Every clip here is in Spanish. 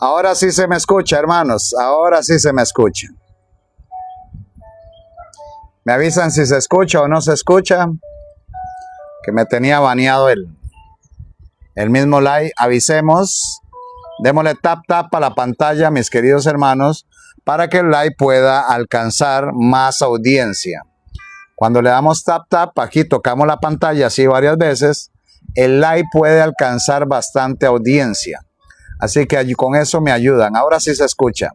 Ahora sí se me escucha, hermanos. Ahora sí se me escucha. Me avisan si se escucha o no se escucha. Que me tenía baneado el mismo live. Avisemos. Démosle tap a la pantalla, mis queridos hermanos, para que el live pueda alcanzar más audiencia. Cuando le damos tap, aquí tocamos la pantalla así varias veces, el live puede alcanzar bastante audiencia. Así que allí con eso me ayudan. Ahora sí se escucha.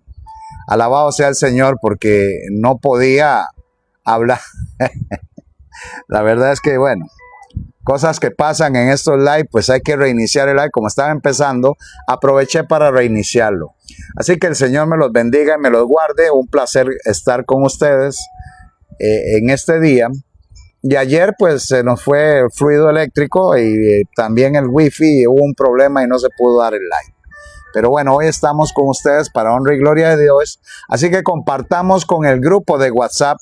Alabado sea el Señor, porque no podía hablar. La verdad es que, bueno, cosas que pasan en estos live, pues hay que reiniciar el live. Como estaba empezando, aproveché para reiniciarlo. Así que el Señor me los bendiga y me los guarde. Un placer estar con ustedes en este día. Y ayer pues se nos fue el fluido eléctrico y también el wifi, hubo un problema y no se pudo dar el live. Pero bueno, hoy estamos con ustedes para honra y gloria de Dios. Así que compartamos con el grupo de WhatsApp.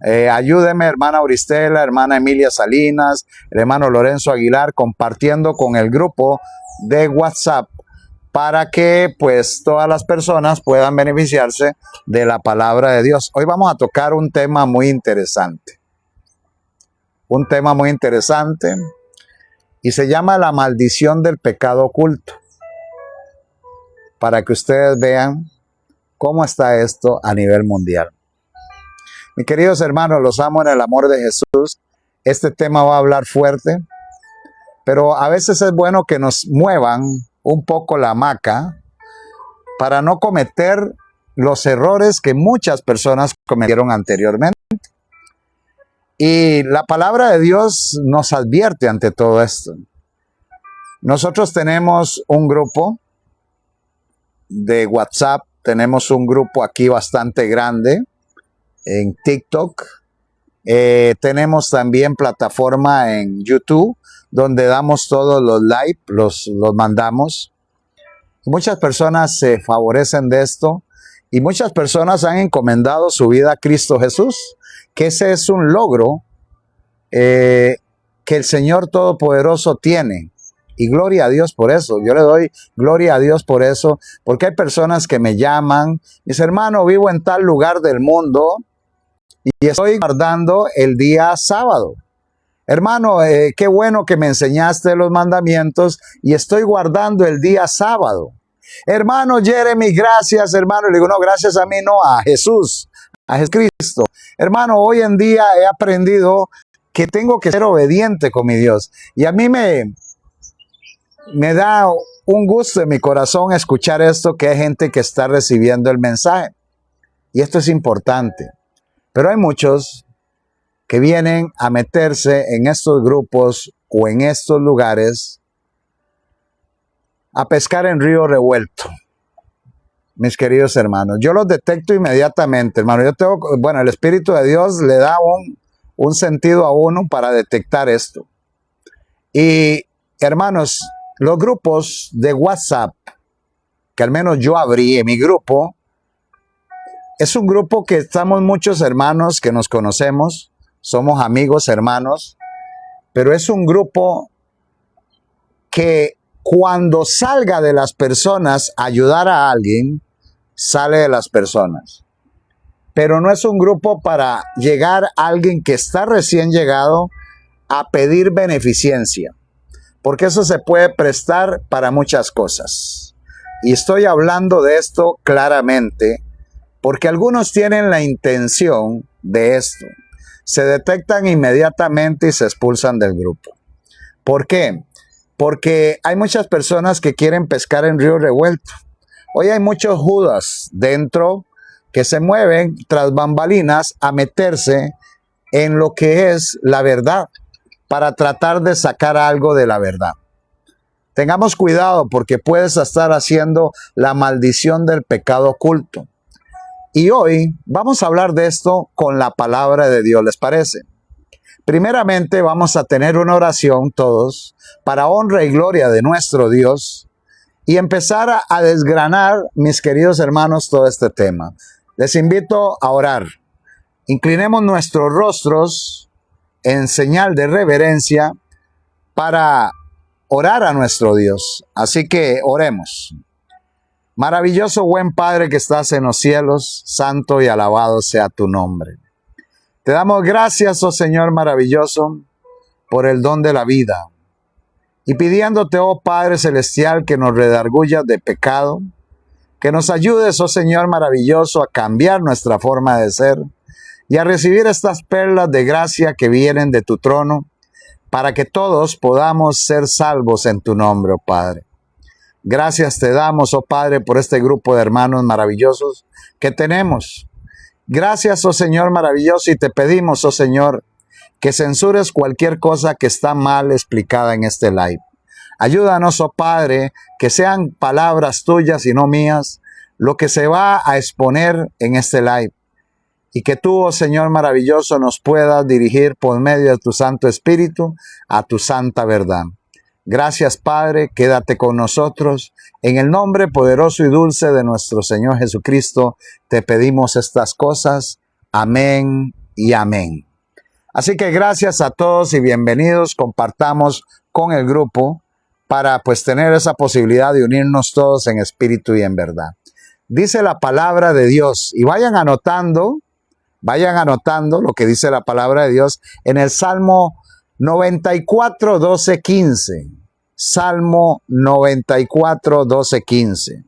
Ayúdeme, hermana Auristela, hermana Emilia Salinas, el hermano Lorenzo Aguilar, compartiendo con el grupo de WhatsApp para que pues todas las personas puedan beneficiarse de la palabra de Dios. Hoy vamos a tocar un tema muy interesante. Un tema muy interesante y se llama la maldición del pecado oculto. Para que ustedes vean cómo está esto a nivel mundial. Mis queridos hermanos, los amo en el amor de Jesús. Este tema va a hablar fuerte, pero a veces es bueno que nos muevan un poco la hamaca para no cometer los errores que muchas personas cometieron anteriormente. Y la palabra de Dios nos advierte ante todo esto. Nosotros tenemos un grupo de WhatsApp, tenemos un grupo aquí bastante grande en TikTok, tenemos también plataforma en YouTube donde damos todos los live, los mandamos. Muchas personas se favorecen de esto y muchas personas han encomendado su vida a Cristo Jesús, que ese es un logro que el Señor Todopoderoso tiene. Y gloria a Dios por eso. Yo le doy gloria a Dios por eso. Porque hay personas que me llaman. Mis hermanos, vivo en tal lugar del mundo y estoy guardando el día sábado. Hermano, qué bueno que me enseñaste los mandamientos y estoy guardando el día sábado. Hermano Jeremy, gracias, hermano. Le digo, no, gracias a mí, no, a Jesús, a Jesucristo. Hermano, hoy en día he aprendido que tengo que ser obediente con mi Dios. Y a mí me da un gusto en mi corazón escuchar esto, que hay gente que está recibiendo el mensaje. Y esto es importante. Pero hay muchos que vienen a meterse en estos grupos o en estos lugares a pescar en río revuelto. Mis queridos hermanos, yo los detecto inmediatamente, hermano. Bueno, el Espíritu de Dios le da un sentido a uno para detectar esto. Y hermanos, los grupos de WhatsApp, que al menos yo abrí en mi grupo, es un grupo que estamos muchos hermanos que nos conocemos, somos amigos, hermanos, pero es un grupo que cuando salga de las personas a ayudar a alguien, sale de las personas. Pero no es un grupo para llegar a alguien que está recién llegado a pedir beneficencia. Porque eso se puede prestar para muchas cosas. Y estoy hablando de esto claramente porque algunos tienen la intención de esto. Se detectan inmediatamente y se expulsan del grupo. ¿Por qué? Porque hay muchas personas que quieren pescar en río revuelto. Hoy hay muchos Judas dentro que se mueven tras bambalinas a meterse en lo que es la verdad, para tratar de sacar algo de la verdad. Tengamos cuidado porque puedes estar haciendo la maldición del pecado oculto. Y hoy vamos a hablar de esto con la palabra de Dios, ¿les parece? Primeramente vamos a tener una oración todos para honra y gloria de nuestro Dios y empezar a desgranar, mis queridos hermanos, todo este tema. Les invito a orar. Inclinemos nuestros rostros en señal de reverencia para orar a nuestro Dios. Así que oremos. Maravilloso buen Padre que estás en los cielos, santo y alabado sea tu nombre. Te damos gracias, oh Señor maravilloso, por el don de la vida. Y pidiéndote, oh Padre celestial, que nos redargullas de pecado, que nos ayudes, oh Señor maravilloso, a cambiar nuestra forma de ser y a recibir estas perlas de gracia que vienen de tu trono, para que todos podamos ser salvos en tu nombre, oh Padre. Gracias te damos, oh Padre, por este grupo de hermanos maravillosos que tenemos. Gracias, oh Señor maravilloso, y te pedimos, oh Señor, que censures cualquier cosa que está mal explicada en este live. Ayúdanos, oh Padre, que sean palabras tuyas y no mías, lo que se va a exponer en este live. Y que tú, oh Señor maravilloso, nos puedas dirigir por medio de tu Santo Espíritu a tu santa verdad. Gracias, Padre, quédate con nosotros. En el nombre poderoso y dulce de nuestro Señor Jesucristo, te pedimos estas cosas. Amén y amén. Así que gracias a todos y bienvenidos. Compartamos con el grupo para tener esa posibilidad de unirnos todos en espíritu y en verdad. Dice la palabra de Dios, y vayan anotando lo que dice la palabra de Dios en el Salmo 94, 12, 15. Salmo 94, 12, 15.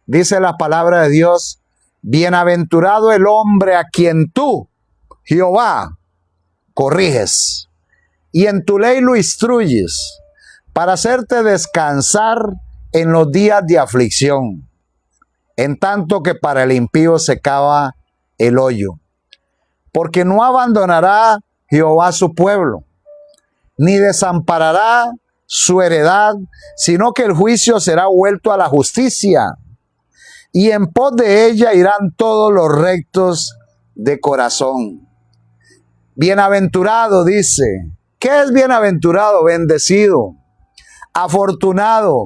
Dice la palabra de Dios: bienaventurado el hombre a quien tú, Jehová, corriges, y en tu ley lo instruyes, para hacerte descansar en los días de aflicción, en tanto que para el impío se cava el hoyo. Porque no abandonará Jehová su pueblo, ni desamparará su heredad, sino que el juicio será vuelto a la justicia, y en pos de ella irán todos los rectos de corazón. Bienaventurado, dice. ¿Qué es bienaventurado? Bendecido, afortunado,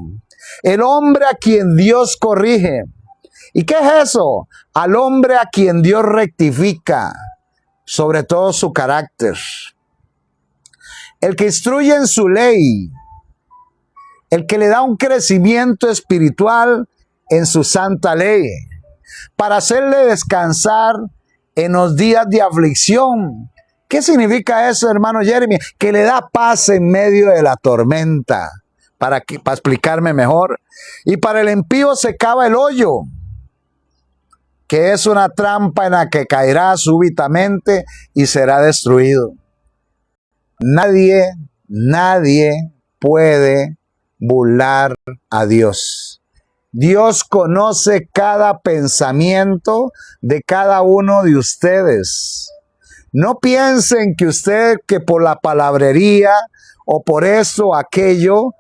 el hombre a quien Dios corrige. ¿Y qué es eso? Al hombre a quien Dios rectifica, sobre todo su carácter. El que instruye en su ley, el que le da un crecimiento espiritual en su santa ley, para hacerle descansar en los días de aflicción. ¿Qué significa eso, hermano Jeremy? Que le da paz en medio de la tormenta, para explicarme mejor. Y para el impío se cava el hoyo, que es una trampa en la que caerá súbitamente y será destruido. Nadie puede burlar a Dios. Dios conoce cada pensamiento de cada uno de ustedes. No piensen que por la palabrería o por esto o aquello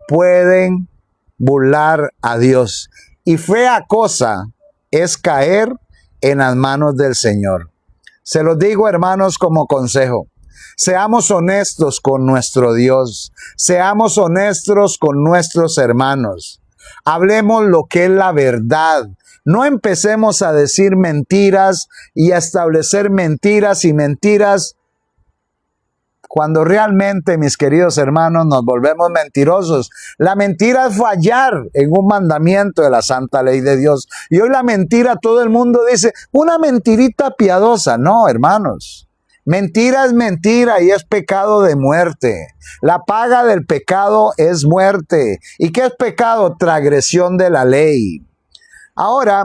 pueden burlar a Dios. Y fea cosa es caer en las manos del Señor. Se los digo, hermanos, como consejo. Seamos honestos con nuestro Dios. Seamos honestos con nuestros hermanos. Hablemos lo que es la verdad. No empecemos a decir mentiras y a establecer mentiras y mentiras, cuando realmente, mis queridos hermanos, nos volvemos mentirosos. La mentira es fallar en un mandamiento de la santa ley de Dios. Y hoy la mentira, todo el mundo dice, una mentirita piadosa. No, hermanos. Mentira es mentira y es pecado de muerte. La paga del pecado es muerte. ¿Y qué es pecado? Transgresión de la ley. Ahora,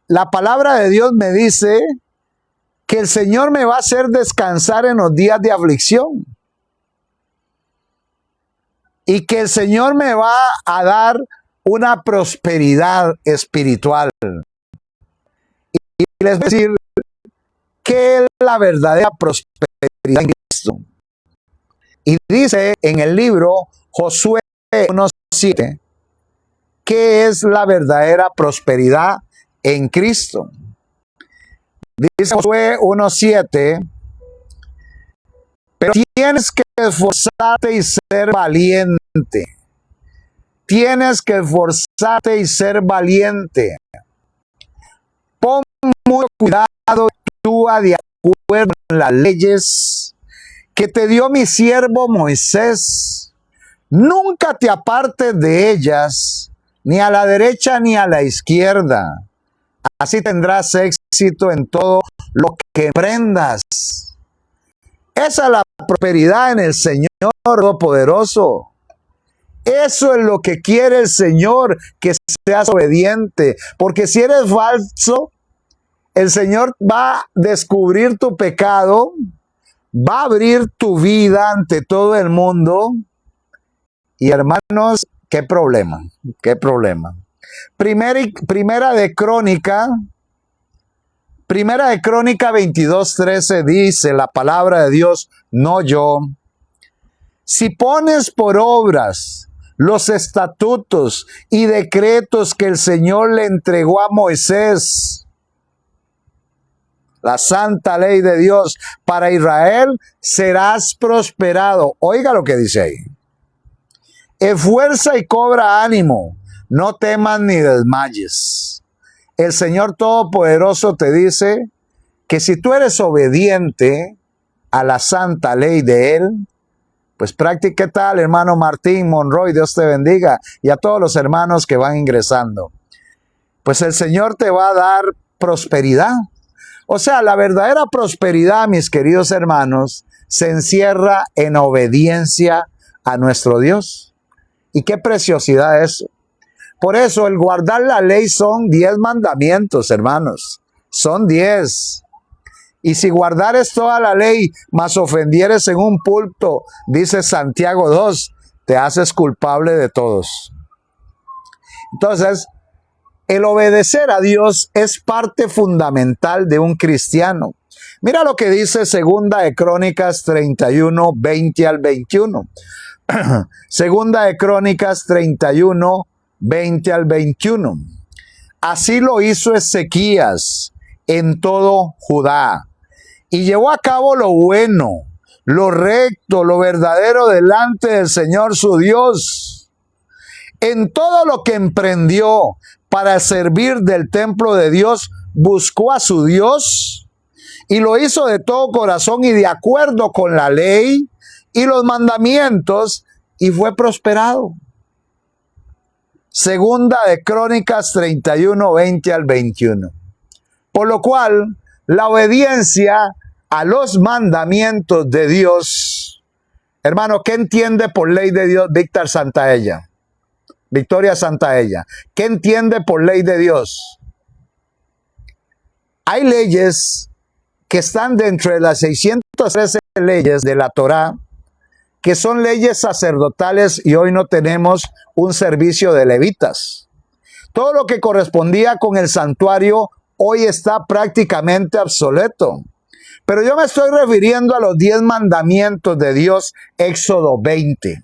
la palabra de Dios me dice que el Señor me va a hacer descansar en los días de aflicción. Y que el Señor me va a dar una prosperidad espiritual. Y les voy a decir qué es la verdadera prosperidad en Cristo. Y dice en el libro Josué 1:7, ¿qué es la verdadera prosperidad en Cristo? Dice Josué 1:7, pero tienes que esforzarte y ser valiente. Tienes que esforzarte y ser valiente. Pon mucho cuidado tú de acuerdo con las leyes que te dio mi siervo Moisés. Nunca te apartes de ellas, ni a la derecha ni a la izquierda. Así tendrás éxito en todo lo que emprendas. Esa es la prosperidad en el Señor Todopoderoso. Eso es lo que quiere el Señor, que seas obediente. Porque si eres falso, el Señor va a descubrir tu pecado, va a abrir tu vida ante todo el mundo. Y hermanos, qué problema, qué problema. Primera de Crónica 22:13 dice la palabra de Dios, no yo. Si pones por obras los estatutos y decretos que el Señor le entregó a Moisés, la santa ley de Dios para Israel, serás prosperado. Oiga lo que dice ahí. Esfuerza y cobra ánimo, no temas ni desmayes. El Señor Todopoderoso te dice que si tú eres obediente a la santa ley de Él, pues practique tal, hermano Martín Monroy, Dios te bendiga, y a todos los hermanos que van ingresando. Pues el Señor te va a dar prosperidad. O sea, la verdadera prosperidad, mis queridos hermanos, se encierra en obediencia a nuestro Dios. Y qué preciosidad eso. Por eso el guardar la ley son 10 mandamientos, hermanos. Son 10. Y si guardares toda la ley, mas ofendieres en un pulpo, dice Santiago 2, te haces culpable de todos. Entonces, el obedecer a Dios es parte fundamental de un cristiano. Mira lo que dice Segunda de Crónicas 31, 20 al 21. Segunda de Crónicas 31, 20 al 21. Así lo hizo Ezequías en todo Judá, y llevó a cabo lo bueno, lo recto, lo verdadero delante del Señor su Dios. En todo lo que emprendió para servir del templo de Dios, buscó a su Dios y lo hizo de todo corazón y de acuerdo con la ley y los mandamientos, y fue prosperado. Segunda de Crónicas 31, 20 al 21. Por lo cual, la obediencia a los mandamientos de Dios. Hermano, ¿qué entiende por ley de Dios Víctor Santaella? Victoria Santaella. ¿Qué entiende por ley de Dios? Hay leyes que están dentro de las 613 leyes de la Torá, que son leyes sacerdotales, y hoy no tenemos un servicio de levitas. Todo lo que correspondía con el santuario hoy está prácticamente obsoleto. Pero yo me estoy refiriendo a los 10 mandamientos de Dios, Éxodo 20.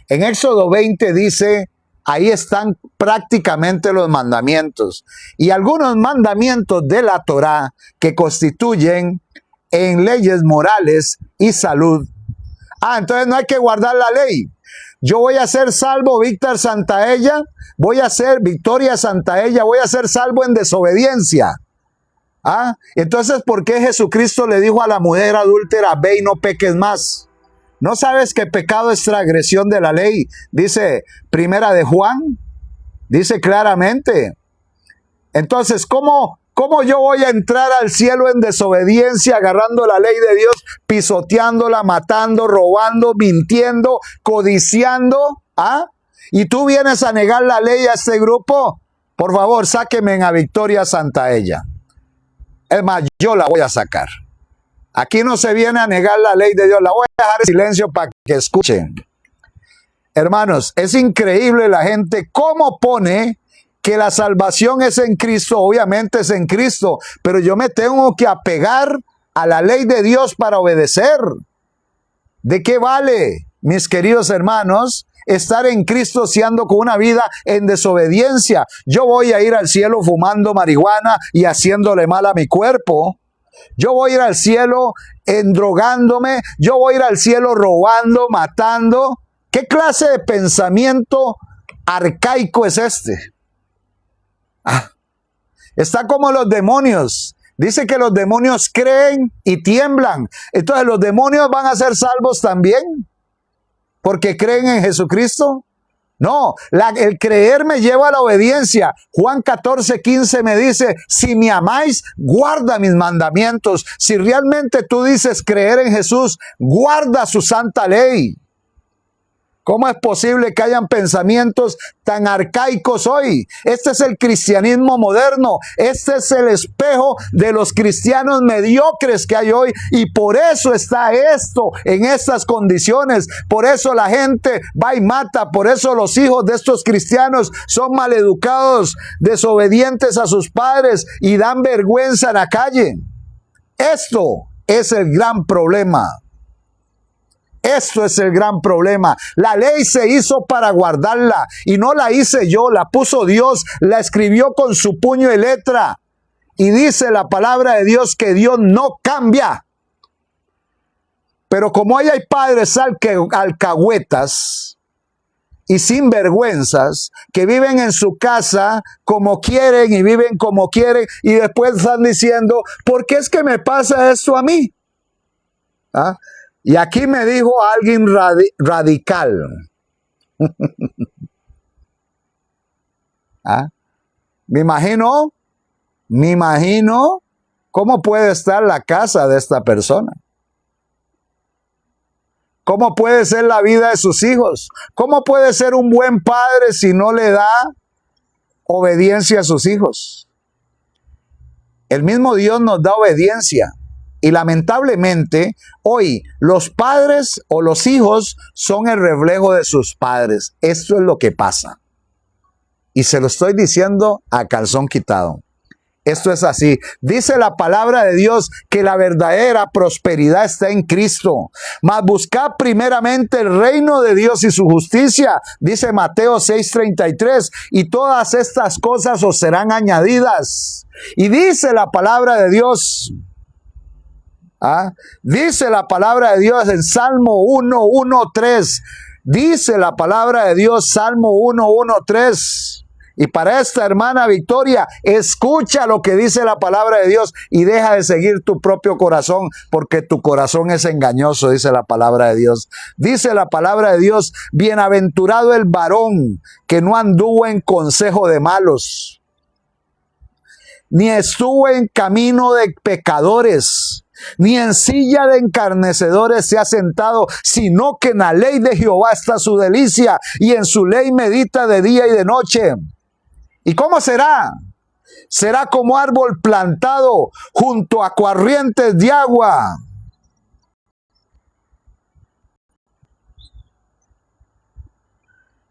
En Éxodo 20 dice, ahí están prácticamente los mandamientos. Y algunos mandamientos de la Torá que constituyen en leyes morales y salud. Entonces no hay que guardar la ley. Yo voy a ser salvo, Víctor Santaella, voy a ser Victoria Santaella, voy a ser salvo en desobediencia. Entonces, ¿por qué Jesucristo le dijo a la mujer adúltera, ve y no peques más? ¿No sabes que pecado es transgresión de la ley? Dice Primera de Juan, dice claramente. Entonces, ¿cómo yo voy a entrar al cielo en desobediencia, agarrando la ley de Dios, pisoteándola, matando, robando, mintiendo, codiciando? Y tú vienes a negar la ley a este grupo. Por favor, sáquenme a Victoria Santaella. Es más, yo la voy a sacar. Aquí no se viene a negar la ley de Dios. La voy a dejar en silencio para que escuchen. Hermanos, es increíble la gente cómo pone que la salvación es en Cristo. Obviamente es en Cristo, pero yo me tengo que apegar a la ley de Dios para obedecer. ¿De qué vale, mis queridos hermanos, estar en Cristo si ando con una vida en desobediencia? Yo voy a ir al cielo fumando marihuana y haciéndole mal a mi cuerpo. Yo voy a ir al cielo endrogándome. Yo voy a ir al cielo robando, matando. ¿Qué clase de pensamiento arcaico es este? Está como los demonios. Dice que los demonios creen y tiemblan. Entonces, ¿los demonios van a ser salvos también porque creen en Jesucristo? No, el creer me lleva a la obediencia. Juan 14:15 me dice, si me amáis, guarda mis mandamientos. Si realmente tú dices creer en Jesús, guarda su santa ley. ¿Cómo es posible que hayan pensamientos tan arcaicos hoy? Este es el cristianismo moderno. Este es el espejo de los cristianos mediocres que hay hoy. Y por eso está esto en estas condiciones. Por eso la gente va y mata. Por eso los hijos de estos cristianos son maleducados, desobedientes a sus padres y dan vergüenza en la calle. Esto es el gran problema. Esto es el gran problema. La ley se hizo para guardarla y no la hice yo, la puso Dios, la escribió con su puño y letra. Y dice la palabra de Dios que Dios no cambia. Pero como hay padres alcahuetas y sinvergüenzas que viven en su casa como quieren y viven como quieren y después están diciendo, ¿por qué es que me pasa esto a mí? ¿Ah? Y aquí me dijo alguien radical. ¿Ah? Me imagino cómo puede estar la casa de esta persona. ¿Cómo puede ser la vida de sus hijos? ¿Cómo puede ser un buen padre si no le da obediencia a sus hijos? El mismo Dios nos da obediencia. Y lamentablemente, hoy los padres o los hijos son el reflejo de sus padres. Esto es lo que pasa. Y se lo estoy diciendo a calzón quitado. Esto es así. Dice la palabra de Dios que la verdadera prosperidad está en Cristo. Mas buscad primeramente el reino de Dios y su justicia. Dice Mateo 6:33. Y todas estas cosas os serán añadidas. Y dice la palabra de Dios. Dice la palabra de Dios en Salmo 1:1-3. Dice la palabra de Dios, Salmo 1:1-3. Y para esta hermana Victoria, escucha lo que dice la palabra de Dios y deja de seguir tu propio corazón, porque tu corazón es engañoso, dice la palabra de Dios. Dice la palabra de Dios, bienaventurado el varón que no anduvo en consejo de malos, ni estuvo en camino de pecadores, ni en silla de encarnecedores se ha sentado, sino que en la ley de Jehová está su delicia, y en su ley medita de día y de noche. ¿Y cómo será? Será como árbol plantado junto a corrientes de agua.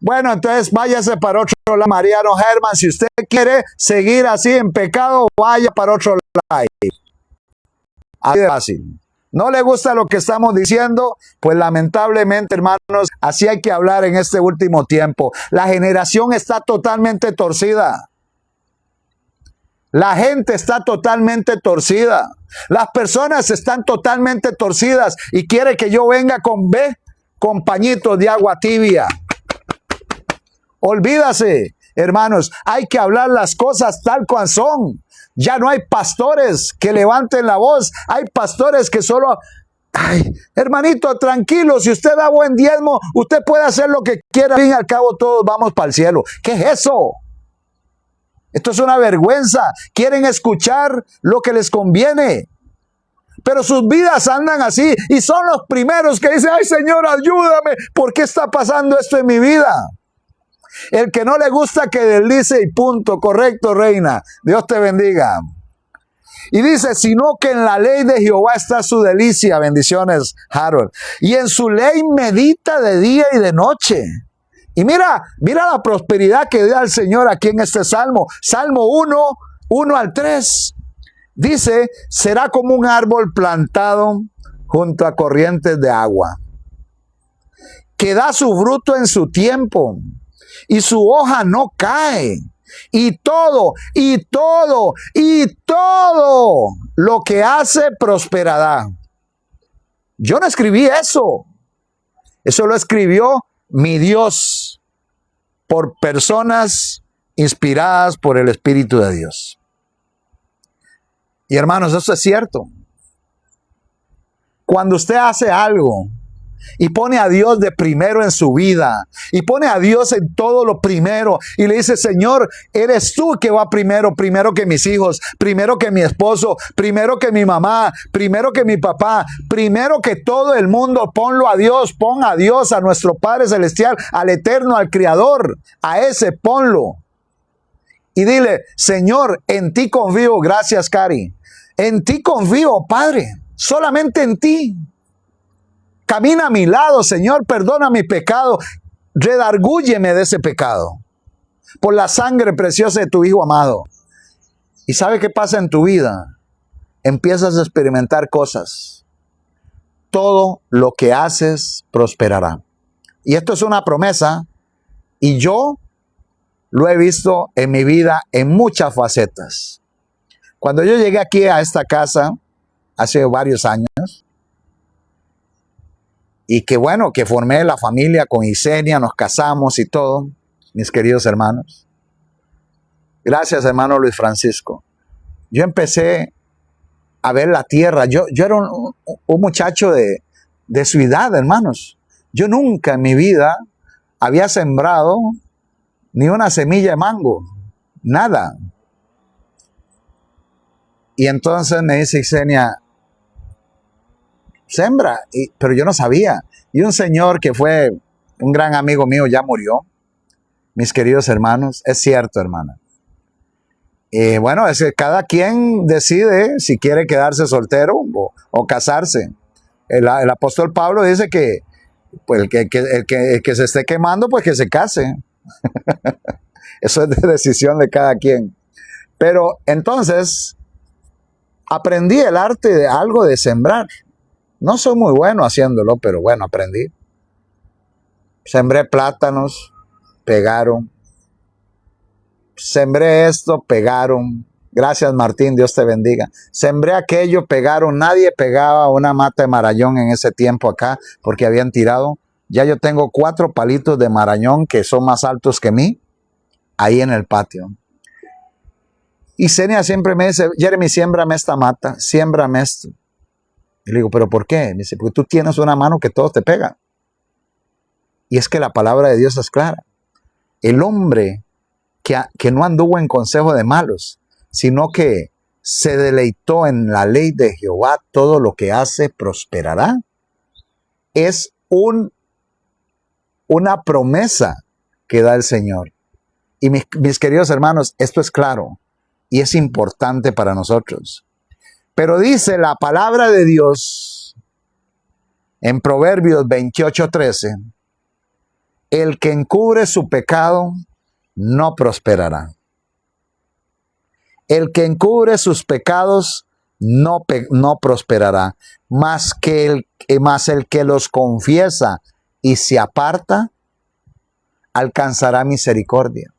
Bueno, entonces váyase para otro lado, Mariano Germán. Si usted quiere seguir así en pecado, vaya para otro lado. Así de fácil. ¿No le gusta lo que estamos diciendo? Pues lamentablemente, hermanos, así hay que hablar en este último tiempo. La generación está totalmente torcida. La gente está totalmente torcida. Las personas están totalmente torcidas y quiere que yo venga con pañitos de agua tibia. Olvídase, hermanos, hay que hablar las cosas tal cual son. Ya no hay pastores que levanten la voz. Hay pastores que solo... Ay, hermanito, tranquilo, si usted da buen diezmo, usted puede hacer lo que quiera. Al fin y al cabo todos vamos para el cielo. ¿Qué es eso? Esto es una vergüenza. Quieren escuchar lo que les conviene. Pero sus vidas andan así y son los primeros que dicen, ay Señor, ayúdame, ¿por qué está pasando esto en mi vida? El que no le gusta que deslice y punto. Correcto, reina. Dios te bendiga. Y dice, sino que en la ley de Jehová está su delicia. Bendiciones, Harold. Y en su ley medita de día y de noche. Y mira la prosperidad que da el Señor aquí en este salmo. Salmo 1:1-3. Dice, será como un árbol plantado junto a corrientes de agua, que da su fruto en su tiempo, y su hoja no cae, y todo lo que hace prosperará. Yo no escribí eso. Eso lo escribió mi Dios por personas inspiradas por el Espíritu de Dios. Y hermanos, eso es cierto. Cuando usted hace algo y pone a Dios de primero en su vida y pone a Dios en todo lo primero y le dice, Señor, eres tú que va primero, primero que mis hijos, primero que mi esposo, primero que mi mamá, primero que mi papá, primero que todo el mundo, ponlo a Dios, pon a Dios, a nuestro Padre Celestial, al Eterno, al Creador, a ese ponlo. Y dile, Señor, en ti confío, gracias Cari, en ti confío, Padre, solamente en ti. Camina a mi lado, Señor, perdona mi pecado, redargúyeme de ese pecado, por la sangre preciosa de tu Hijo amado. ¿Y sabe qué pasa en tu vida? Empiezas a experimentar cosas. Todo lo que haces prosperará. Y esto es una promesa, y yo lo he visto en mi vida en muchas facetas. Cuando yo llegué aquí a esta casa, hace varios años, y que bueno, que formé la familia con Isenia, nos casamos y todo, mis queridos hermanos. Gracias, hermano Luis Francisco. Yo empecé a ver la tierra. Yo era un muchacho de ciudad, hermanos. Yo nunca en mi vida había sembrado ni una semilla de mango, nada. Y entonces me dice Isenia, sembra, pero yo no sabía. Y un señor que fue un gran amigo mío ya murió, mis queridos hermanos, es cierto, hermana. Bueno, es que cada quien decide si quiere quedarse soltero o casarse. El apóstol Pablo dice que pues, el que se esté quemando, pues que se case. Eso es de decisión de cada quien. Pero entonces aprendí el arte de algo de sembrar. No soy muy bueno haciéndolo, pero bueno, aprendí. Sembré plátanos, pegaron. Sembré esto, pegaron. Gracias, Martín, Dios te bendiga. Sembré aquello, pegaron. Nadie pegaba una mata de marañón en ese tiempo acá porque habían tirado. Ya yo tengo 4 palitos de marañón que son más altos que mí ahí en el patio. Y Senia siempre me dice, Jeremy, siémbrame esta mata, siémbrame esto. Y le digo, ¿pero por qué? Me dice, porque tú tienes una mano que todo te pega. Y es que la palabra de Dios es clara. El hombre que no anduvo en consejo de malos, sino que se deleitó en la ley de Jehová, todo lo que hace prosperará. Es una promesa que da el Señor. Y mis queridos hermanos, esto es claro y es importante para nosotros. Pero dice la palabra de Dios en Proverbios 28:13, el que encubre su pecado no prosperará. El que encubre sus pecados no prosperará, más el que los confiesa y se aparta, alcanzará misericordia.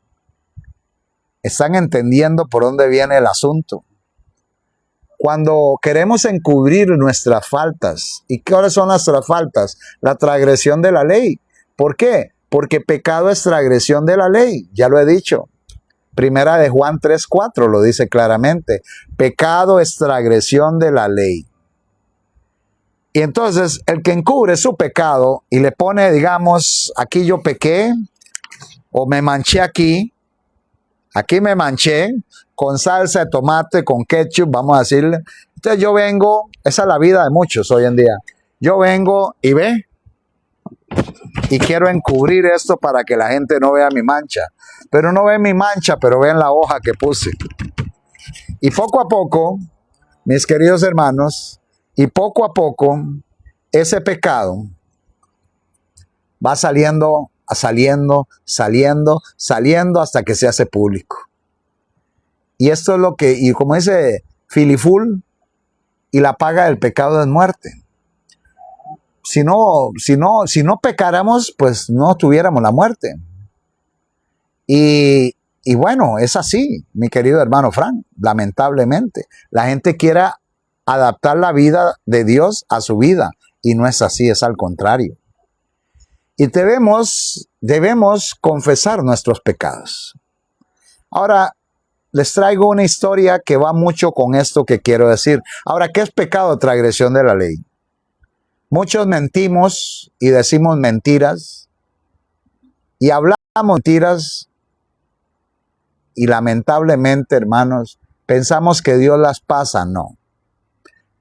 ¿Están entendiendo por dónde viene el asunto? Cuando queremos encubrir nuestras faltas, ¿y cuáles son nuestras faltas? La transgresión de la ley. ¿Por qué? Porque pecado es transgresión de la ley, ya lo he dicho. Primera de Juan 3:4 lo dice claramente. Pecado es transgresión de la ley. Y entonces el que encubre su pecado y le pone, digamos, aquí yo pequé o me manché aquí me manché con salsa de tomate, con ketchup, vamos a decirle. Entonces yo vengo, esa es la vida de muchos hoy en día. Yo vengo y y quiero encubrir esto para que la gente no vea mi mancha. Pero no ven mi mancha, pero ven la hoja que puse. Y poco a poco, mis queridos hermanos, y poco a poco, ese pecado va saliendo hasta que se hace público. Y esto es lo que, y como dice Filiful, y la paga del pecado es muerte. Si no pecáramos, pues no tuviéramos la muerte. Y bueno, es así, mi querido hermano Frank, lamentablemente. La gente quiere adaptar la vida de Dios a su vida, y no es así, es al contrario. Y debemos confesar nuestros pecados. Ahora, les traigo una historia que va mucho con esto que quiero decir. Ahora, ¿qué es pecado? Transgresión de la ley. Muchos mentimos y decimos mentiras y hablamos mentiras y lamentablemente, hermanos, pensamos que Dios las pasa. No.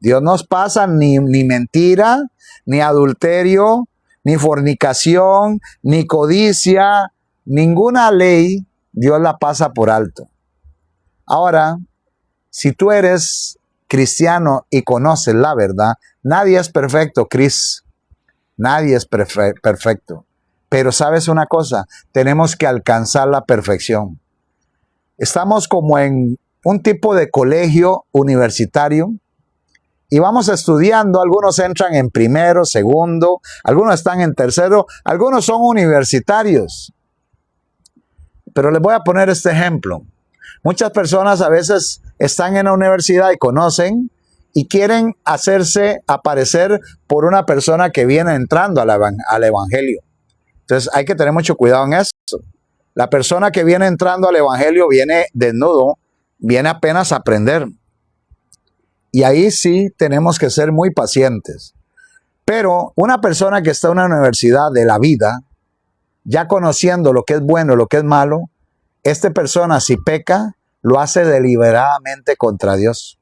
Dios no pasa ni mentira, ni adulterio, ni fornicación, ni codicia, ninguna ley Dios la pasa por alto. Ahora, si tú eres cristiano y conoces la verdad, nadie es perfecto, Cris. Nadie es perfecto. Pero ¿sabes una cosa? Tenemos que alcanzar la perfección. Estamos como en un tipo de colegio universitario y vamos estudiando. Algunos entran en primero, segundo, algunos están en tercero, algunos son universitarios. Pero les voy a poner este ejemplo. Muchas personas a veces están en la universidad y conocen y quieren hacerse aparecer por una persona que viene entrando al evangelio. Entonces hay que tener mucho cuidado en eso. La persona que viene entrando al evangelio viene desnudo, viene apenas a aprender. Y ahí sí tenemos que ser muy pacientes. Pero una persona que está en una universidad de la vida, ya conociendo lo que es bueno y lo que es malo, esta persona si peca, lo hace deliberadamente contra Dios.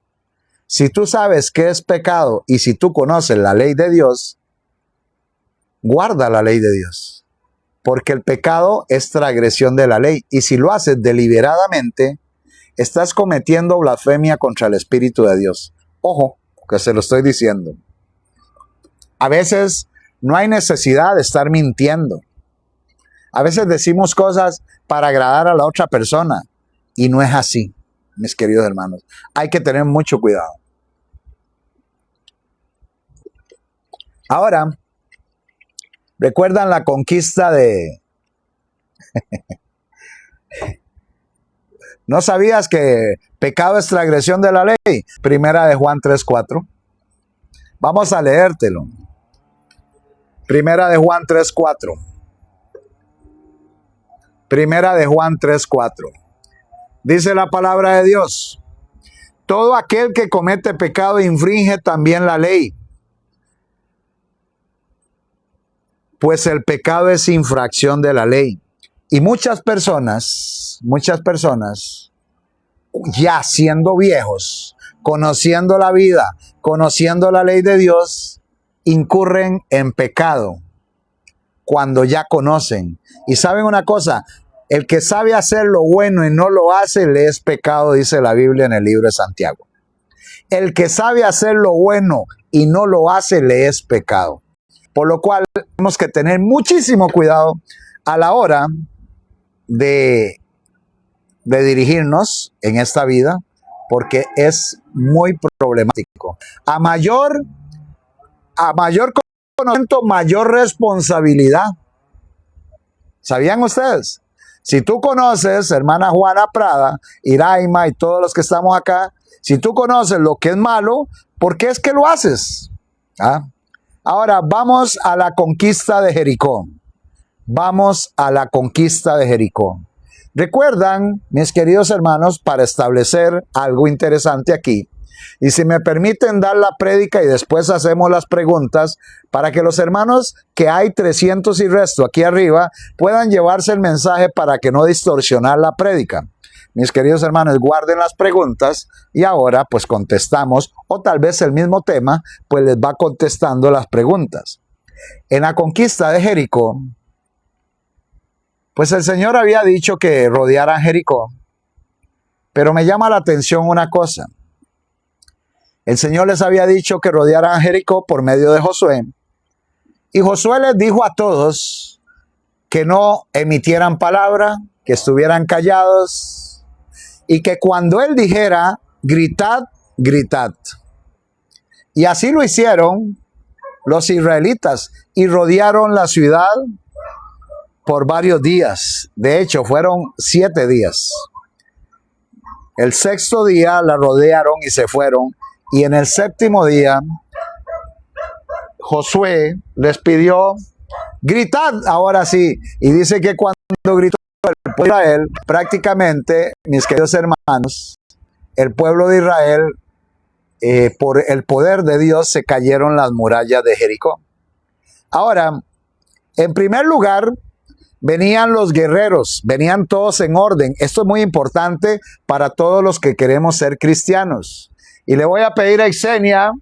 Si tú sabes qué es pecado y si tú conoces la ley de Dios, guarda la ley de Dios. Porque el pecado es transgresión de la ley. Y si lo haces deliberadamente, estás cometiendo blasfemia contra el Espíritu de Dios. Ojo, que se lo estoy diciendo. A veces no hay necesidad de estar mintiendo. A veces decimos cosas para agradar a la otra persona. Y no es así, mis queridos hermanos. Hay que tener mucho cuidado. Ahora, ¿recuerdan la conquista de... ¿No sabías que pecado es transgresión de la ley? Primera de Juan 3:4. Vamos a leértelo. Primera de Juan 3:4. Primera de Juan 3:4. Dice la palabra de Dios: todo aquel que comete pecado infringe también la ley, pues el pecado es infracción de la ley. Y muchas personas, ya siendo viejos, conociendo la vida, conociendo la ley de Dios, incurren en pecado cuando ya conocen. Y saben una cosa, el que sabe hacer lo bueno y no lo hace, le es pecado, dice la Biblia en el libro de Santiago. El que sabe hacer lo bueno y no lo hace, le es pecado. Por lo cual tenemos que tener muchísimo cuidado a la hora de dirigirnos en esta vida, porque es muy problemático. A mayor conocimiento, mayor responsabilidad. ¿Sabían ustedes? Si tú conoces, hermana Juana Prada, Iraima y todos los que estamos acá, si tú conoces lo que es malo, ¿por qué es que lo haces? ¿Ah? Ahora vamos a la conquista de Jericó. Vamos a la conquista de Jericó. Recuerdan, mis queridos hermanos, para establecer algo interesante aquí, y si me permiten dar la prédica y después hacemos las preguntas, para que los hermanos, que hay 300 y resto aquí arriba, puedan llevarse el mensaje para que no distorsionar la prédica. Mis queridos hermanos, guarden las preguntas y ahora pues contestamos, o tal vez el mismo tema, pues les va contestando las preguntas. En la conquista de Jericó, pues el Señor había dicho que rodearan Jericó, pero me llama la atención una cosa. El Señor les había dicho que rodearan Jericó por medio de Josué, y Josué les dijo a todos que no emitieran palabra, que estuvieran callados, y que cuando él dijera, gritad, gritad. Y así lo hicieron los israelitas, y rodearon la ciudad por varios días. De hecho, fueron 7 días. El 6º día la rodearon y se fueron. Y en el 7º día, Josué les pidió, gritad ahora sí. Y dice que cuando gritó el pueblo de Israel, prácticamente, mis queridos hermanos, el pueblo de Israel por el poder de Dios se cayeron las murallas de Jericó. Ahora, en primer lugar, venían los guerreros, venían todos en orden. Esto es muy importante para todos los que queremos ser cristianos. Y le voy a pedir a Ixenia,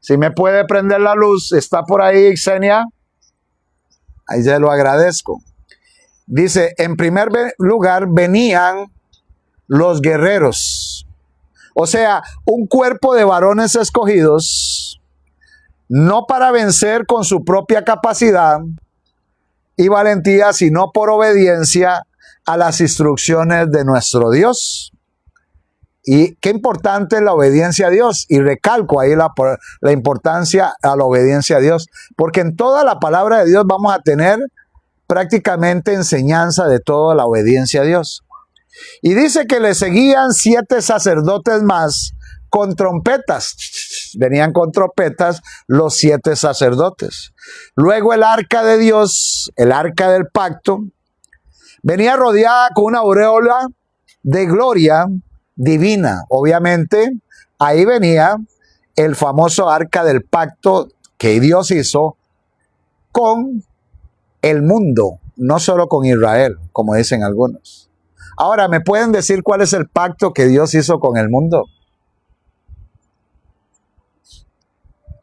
si me puede prender la luz. ¿Está por ahí, Ixenia? Ahí se lo agradezco. Dice, en primer lugar venían los guerreros. O sea, un cuerpo de varones escogidos, no para vencer con su propia capacidad y valentía, sino por obediencia a las instrucciones de nuestro Dios. Y qué importante es la obediencia a Dios. Y recalco ahí la importancia a la obediencia a Dios. Porque en toda la palabra de Dios vamos a tener prácticamente enseñanza de toda la obediencia a Dios. Y dice que le seguían 7 sacerdotes más con trompetas. Venían con trompetas los 7 sacerdotes. Luego el arca de Dios, el arca del pacto, venía rodeada con una aureola de gloria divina. Obviamente, ahí venía el famoso arca del pacto que Dios hizo con el mundo, no solo con Israel, como dicen algunos. Ahora, ¿me pueden decir cuál es el pacto que Dios hizo con el mundo?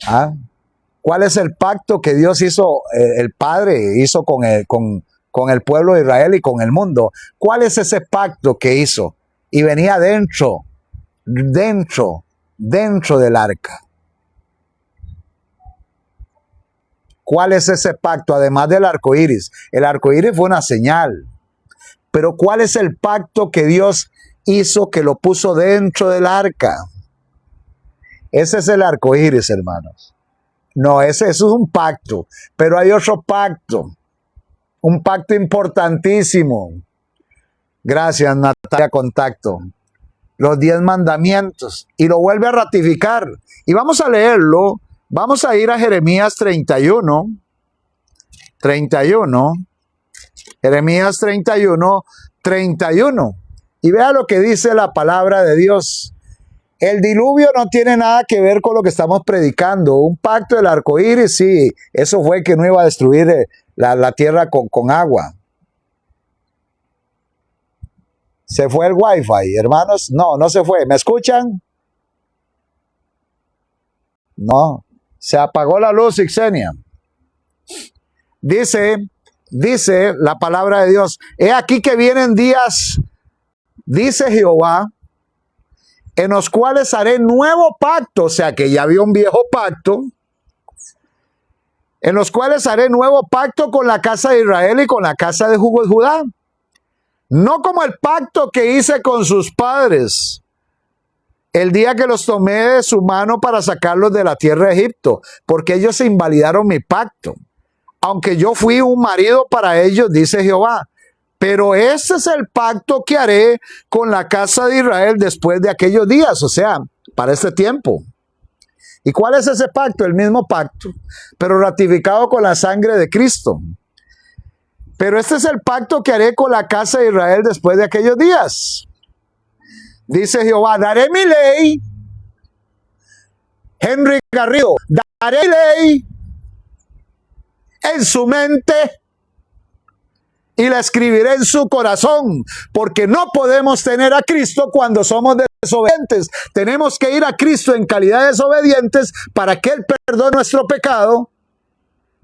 ¿Ah? ¿Cuál es el pacto que Dios hizo, el Padre hizo con el pueblo de Israel y con el mundo? ¿Cuál es ese pacto que hizo? Y venía dentro del arca. ¿Cuál es ese pacto? Además del arco iris. El arco iris fue una señal. Pero ¿cuál es el pacto que Dios hizo, que lo puso dentro del arca? Ese es el arco iris, hermanos. No, eso es un pacto. Pero hay otro pacto. Un pacto importantísimo. Gracias, Natalia Contacto. Los 10 mandamientos. Y lo vuelve a ratificar. Y vamos a leerlo. Vamos a ir a Jeremías 31. Jeremías 31. Y vea lo que dice la palabra de Dios. El diluvio no tiene nada que ver con lo que estamos predicando. Un pacto del arco iris, sí. Eso fue que no iba a destruir la tierra con agua. ¿Se fue el wifi, hermanos? No, no se fue. ¿Me escuchan? No. Se apagó la luz, Ixenia. Dice la palabra de Dios. He aquí que vienen días, dice Jehová, en los cuales haré nuevo pacto. O sea que ya había un viejo pacto. En los cuales haré nuevo pacto con la casa de Israel y con la casa de Judá. No como el pacto que hice con sus padres el día que los tomé de su mano para sacarlos de la tierra de Egipto, porque ellos se invalidaron mi pacto, aunque yo fui un marido para ellos, dice Jehová. Pero ese es el pacto que haré con la casa de Israel después de aquellos días, o sea, para este tiempo. ¿Y cuál es ese pacto? El mismo pacto, pero ratificado con la sangre de Cristo. Pero este es el pacto que haré con la casa de Israel después de aquellos días. Dice Jehová, daré mi ley. Henry Garrido, daré mi ley en su mente y la escribiré en su corazón, porque no podemos tener a Cristo cuando somos desobedientes. Tenemos que ir a Cristo en calidad de desobedientes para que Él perdone nuestro pecado.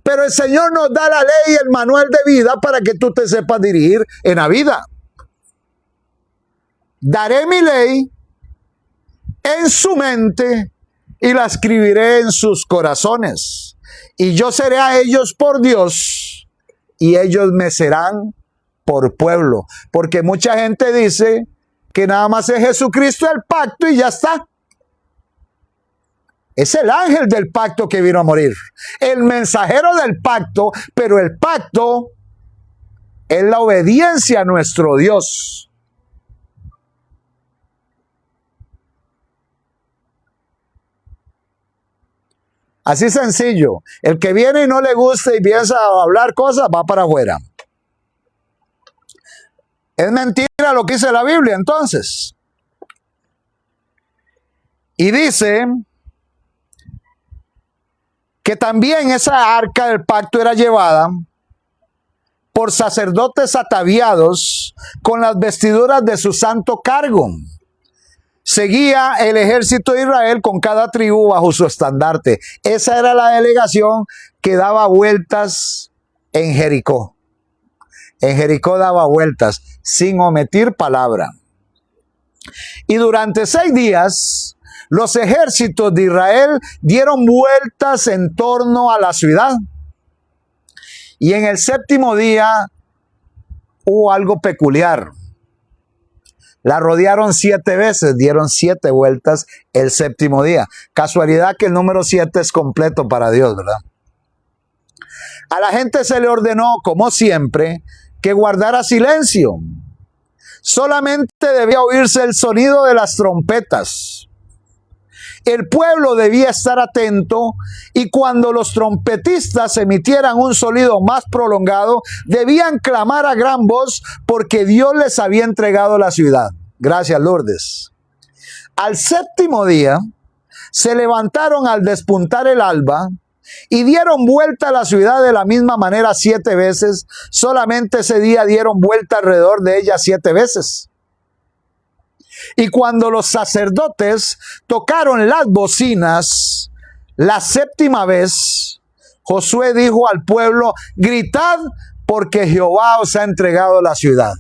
Pero el Señor nos da la ley y el manual de vida para que tú te sepas dirigir en la vida. Daré mi ley en su mente y la escribiré en sus corazones. Y yo seré a ellos por Dios y ellos me serán por pueblo. Porque mucha gente dice que nada más es Jesucristo el pacto y ya está. Es el ángel del pacto que vino a morir. El mensajero del pacto, pero el pacto es la obediencia a nuestro Dios. Así sencillo. El que viene y no le gusta y piensa a hablar cosas, va para afuera. Es mentira lo que dice la Biblia, entonces. Y dice que también esa arca del pacto era llevada por sacerdotes ataviados con las vestiduras de su santo cargo. Seguía el ejército de Israel con cada tribu bajo su estandarte. Esa era la delegación que daba vueltas en Jericó. En Jericó daba vueltas sin omitir palabra. Y durante 6 días, los ejércitos de Israel dieron vueltas en torno a la ciudad. Y en el 7º día hubo algo peculiar. La rodearon 7 veces, dieron 7 vueltas el 7º día. Casualidad que el número 7 es completo para Dios, ¿verdad? A la gente se le ordenó, como siempre, que guardara silencio. Solamente debía oírse el sonido de las trompetas. El pueblo debía estar atento y cuando los trompetistas emitieran un sonido más prolongado, debían clamar a gran voz porque Dios les había entregado la ciudad. Gracias, Lourdes. Al 7º día, se levantaron al despuntar el alba y dieron vuelta a la ciudad de la misma manera 7 veces. Solamente ese día dieron vuelta alrededor de ella 7 veces. Y cuando los sacerdotes tocaron las bocinas la 7ª vez, Josué dijo al pueblo: gritad porque Jehová os ha entregado la ciudad.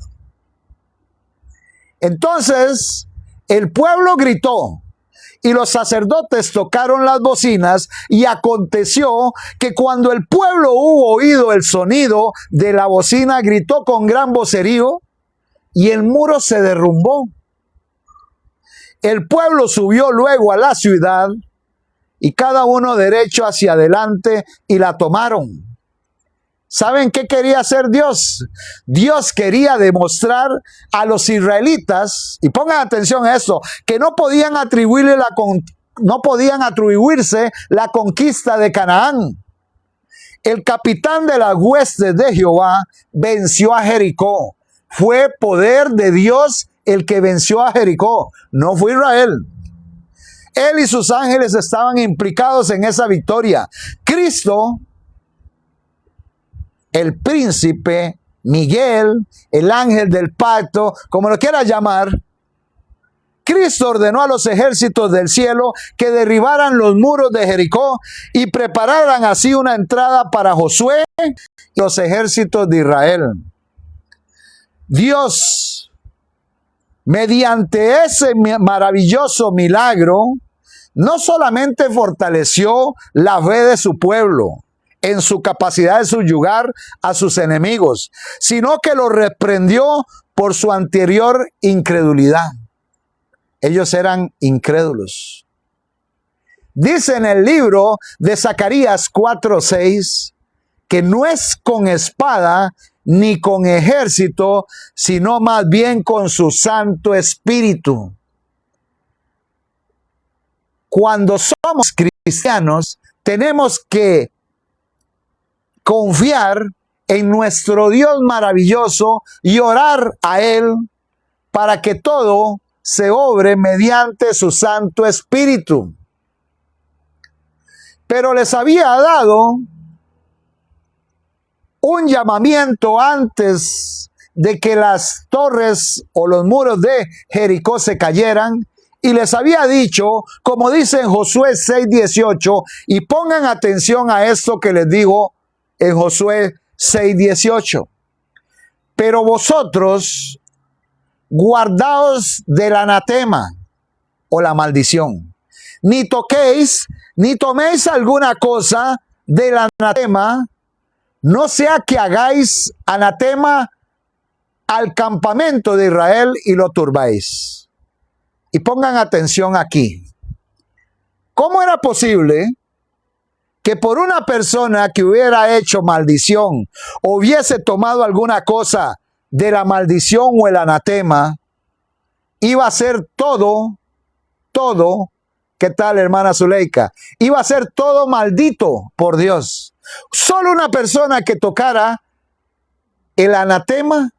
Entonces el pueblo gritó y los sacerdotes tocaron las bocinas, y aconteció que cuando el pueblo hubo oído el sonido de la bocina, gritó con gran vocerío y el muro se derrumbó. El pueblo subió luego a la ciudad y cada uno derecho hacia adelante y la tomaron. ¿Saben qué quería hacer Dios? Dios quería demostrar a los israelitas, y pongan atención a esto, que no podían atribuirse la conquista de Canaán. El capitán de las huestes de Jehová venció a Jericó. Fue poder de Dios el que venció a Jericó, no fue Israel. Él y sus ángeles estaban implicados en esa victoria. Cristo, el príncipe, Miguel, el ángel del pacto, como lo quiera llamar, Cristo ordenó a los ejércitos del cielo que derribaran los muros de Jericó y prepararan así una entrada para Josué y los ejércitos de Israel. Dios, mediante ese maravilloso milagro, no solamente fortaleció la fe de su pueblo en su capacidad de subyugar a sus enemigos, sino que los reprendió por su anterior incredulidad. Ellos eran incrédulos. Dice en el libro de Zacarías 4:6 que no es con espada ni con ejército, sino más bien con su Santo Espíritu. Cuando somos cristianos, tenemos que confiar en nuestro Dios maravilloso y orar a Él para que todo se obre mediante su Santo Espíritu. Pero les había dado un llamamiento antes de que las torres o los muros de Jericó se cayeran, y les había dicho, como dice en Josué 6:18, y pongan atención a esto que les digo en Josué 6:18. Pero vosotros guardaos del anatema o la maldición. Ni toquéis, ni toméis alguna cosa del anatema, no sea que hagáis anatema al campamento de Israel y lo turbáis. Y pongan atención aquí. ¿Cómo era posible que por una persona que hubiera hecho maldición o hubiese tomado alguna cosa de la maldición o el anatema, iba a ser todo, ¿qué tal, hermana Zuleika? Iba a ser todo maldito por Dios? Solo una persona que tocara el anatema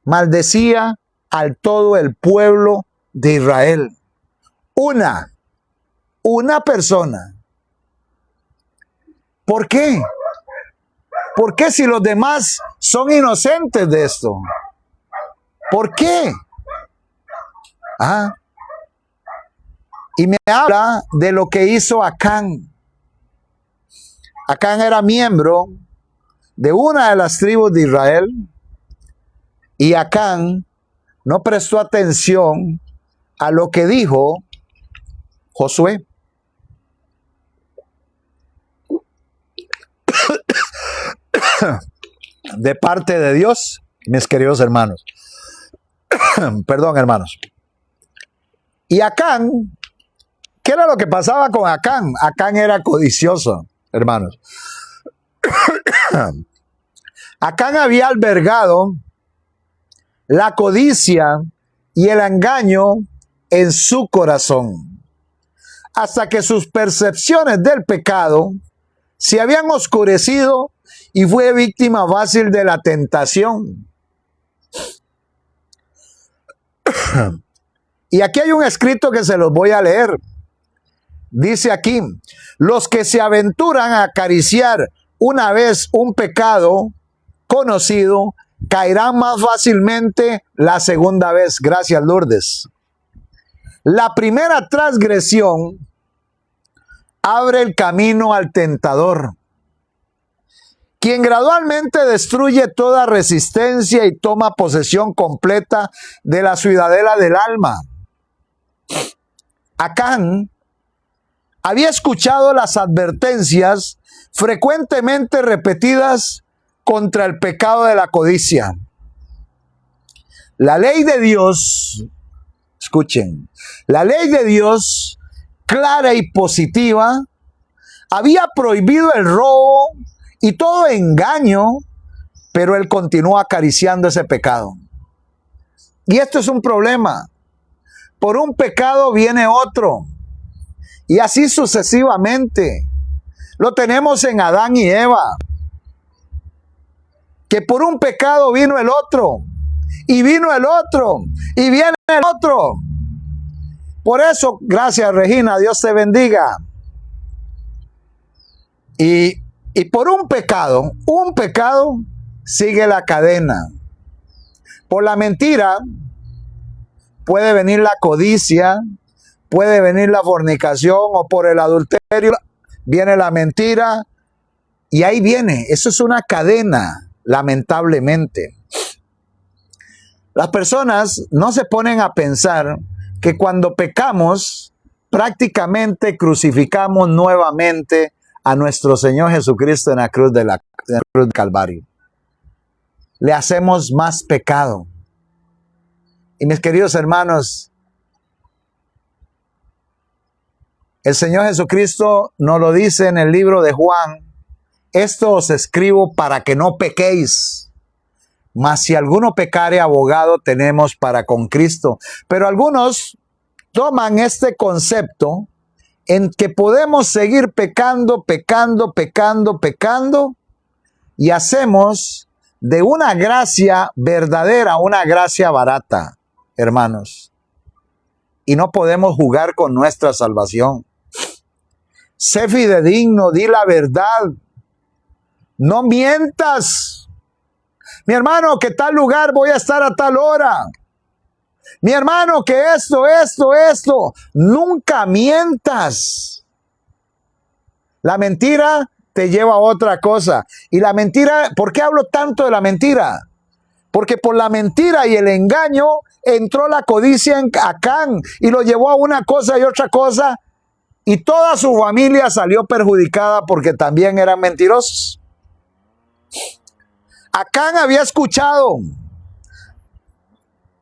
maldecía al todo el pueblo de Israel. Una persona. ¿Por qué? ¿Por qué si los demás son inocentes de esto? ¿Por qué? Y me habla de lo que hizo Acán. Acán era miembro de una de las tribus de Israel y Acán no prestó atención a lo que dijo Josué. De parte de Dios, mis queridos hermanos. Perdón, hermanos. Y Acán, ¿qué era lo que pasaba con Acán? Acán era codicioso, hermanos. Acán había albergado la codicia y el engaño en su corazón, hasta que sus percepciones del pecado se habían oscurecido y fue víctima fácil de la tentación. Y aquí hay un escrito que se los voy a leer. Dice aquí: los que se aventuran a acariciar una vez un pecado conocido caerán más fácilmente la segunda vez. Gracias, Lourdes. La primera transgresión abre el camino al tentador, quien gradualmente destruye toda resistencia y toma posesión completa de la ciudadela del alma. Acán había escuchado las advertencias frecuentemente repetidas contra el pecado de la codicia. La ley de Dios, escuchen, la ley de Dios, clara y positiva, había prohibido el robo y todo engaño, pero él continuó acariciando ese pecado. Y esto es un problema. Por un pecado viene otro. Y así sucesivamente. Lo tenemos en Adán y Eva. Que por un pecado vino el otro. Y vino el otro. Y viene el otro. Por eso, gracias Regina, Dios te bendiga. Y por un pecado sigue la cadena. Por la mentira puede venir la codicia, puede venir la fornicación, o por el adulterio viene la mentira, y ahí viene. Eso es una cadena, lamentablemente. Las personas no se ponen a pensar que cuando pecamos, prácticamente crucificamos nuevamente a nuestro Señor Jesucristo en la cruz del Calvario. Le hacemos más pecado. Y mis queridos hermanos, el Señor Jesucristo nos lo dice en el libro de Juan: esto os escribo para que no pequéis. Mas si alguno pecare, abogado tenemos para con Cristo. Pero algunos toman este concepto en que podemos seguir pecando, y hacemos de una gracia verdadera una gracia barata, hermanos. Y no podemos jugar con nuestra salvación. Sé fidedigno, di la verdad. No mientas. Mi hermano, que tal lugar voy a estar a tal hora. Mi hermano, que esto. Nunca mientas. La mentira te lleva a otra cosa. Y la mentira, ¿por qué hablo tanto de la mentira? Porque por la mentira y el engaño entró la codicia en Acán y lo llevó a una cosa y otra cosa. Y toda su familia salió perjudicada porque también eran mentirosos. Acán había escuchado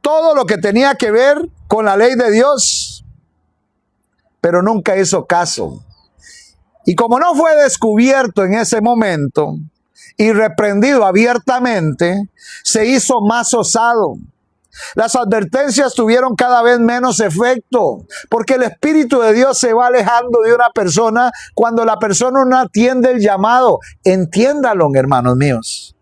todo lo que tenía que ver con la ley de Dios, pero nunca hizo caso. Y como no fue descubierto en ese momento y reprendido abiertamente, se hizo más osado. Las advertencias tuvieron cada vez menos efecto, porque el Espíritu de Dios se va alejando de una persona cuando la persona no atiende el llamado. Entiéndalo, hermanos míos.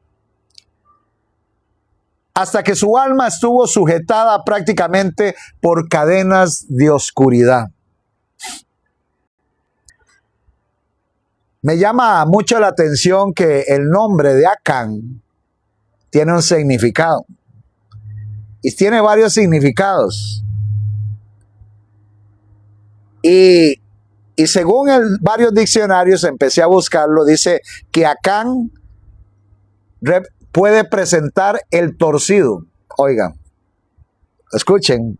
Hasta que su alma estuvo sujetada prácticamente por cadenas de oscuridad. Me llama mucho la atención que el nombre de Acán tiene un significado. Y tiene varios significados. Y según varios diccionarios, empecé a buscarlo, dice que Acán puede presentar el torcido. Oigan, escuchen.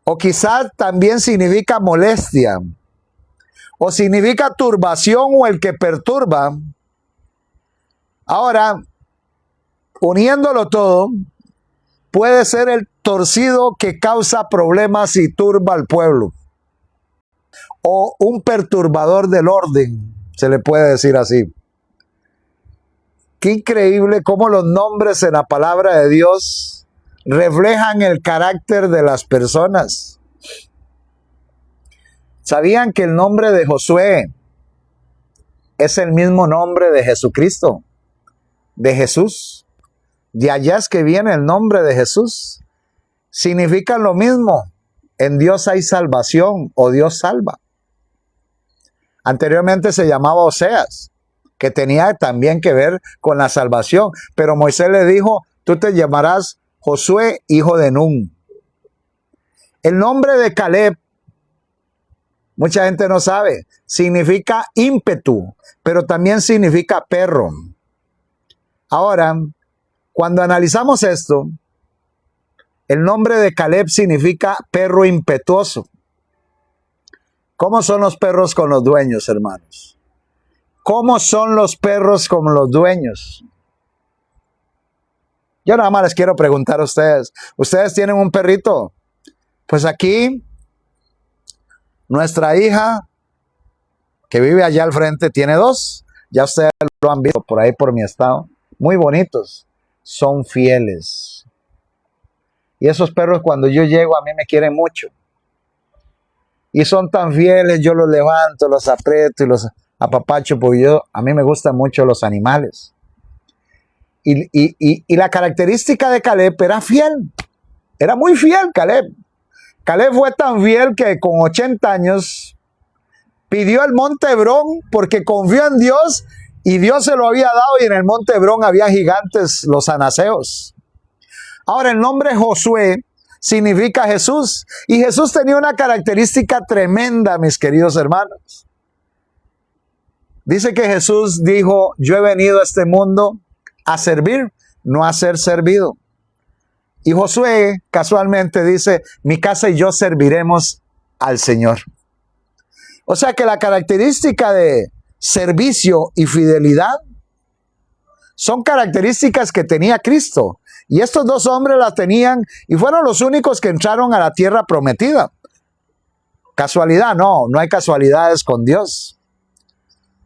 O quizás también significa molestia. O significa turbación o el que perturba. Ahora, uniéndolo todo, puede ser el torcido que causa problemas y turba al pueblo. O un perturbador del orden, se le puede decir así. Qué increíble cómo los nombres en la palabra de Dios reflejan el carácter de las personas. ¿Sabían que el nombre de Josué es el mismo nombre de Jesucristo? De Jesús. De allá es que viene el nombre de Jesús. Significan lo mismo. En Dios hay salvación o Dios salva. Anteriormente se llamaba Oseas, que tenía también que ver con la salvación. Pero Moisés le dijo, tú te llamarás Josué, hijo de Nun. El nombre de Caleb, mucha gente no sabe, significa ímpetu, pero también significa perro. Ahora, cuando analizamos esto, el nombre de Caleb significa perro impetuoso. ¿Cómo son los perros con los dueños, hermanos? ¿Cómo son los perros con los dueños? Yo nada más les quiero preguntar a ustedes. ¿Ustedes tienen un perrito? Pues aquí, nuestra hija, que vive allá al frente, tiene dos. Ya ustedes lo han visto por ahí por mi estado. Muy bonitos. Son fieles. Y esos perros cuando yo llego a mí me quieren mucho. Y son tan fieles, yo los levanto, los aprieto y los apapacho, porque a mí me gustan mucho los animales. Y la característica de Caleb era fiel. Era muy fiel Caleb. Caleb fue tan fiel que con 80 años pidió el monte Hebrón porque confió en Dios y Dios se lo había dado, y en el monte Hebrón había gigantes, los anaseos. Ahora, el nombre Josué significa Jesús, y Jesús tenía una característica tremenda, mis queridos hermanos. Dice que Jesús dijo, yo he venido a este mundo a servir, no a ser servido. Y Josué casualmente dice, mi casa y yo serviremos al Señor. O sea que la característica de servicio y fidelidad son características que tenía Cristo. Y estos dos hombres las tenían y fueron los únicos que entraron a la tierra prometida. Casualidad, no hay casualidades con Dios.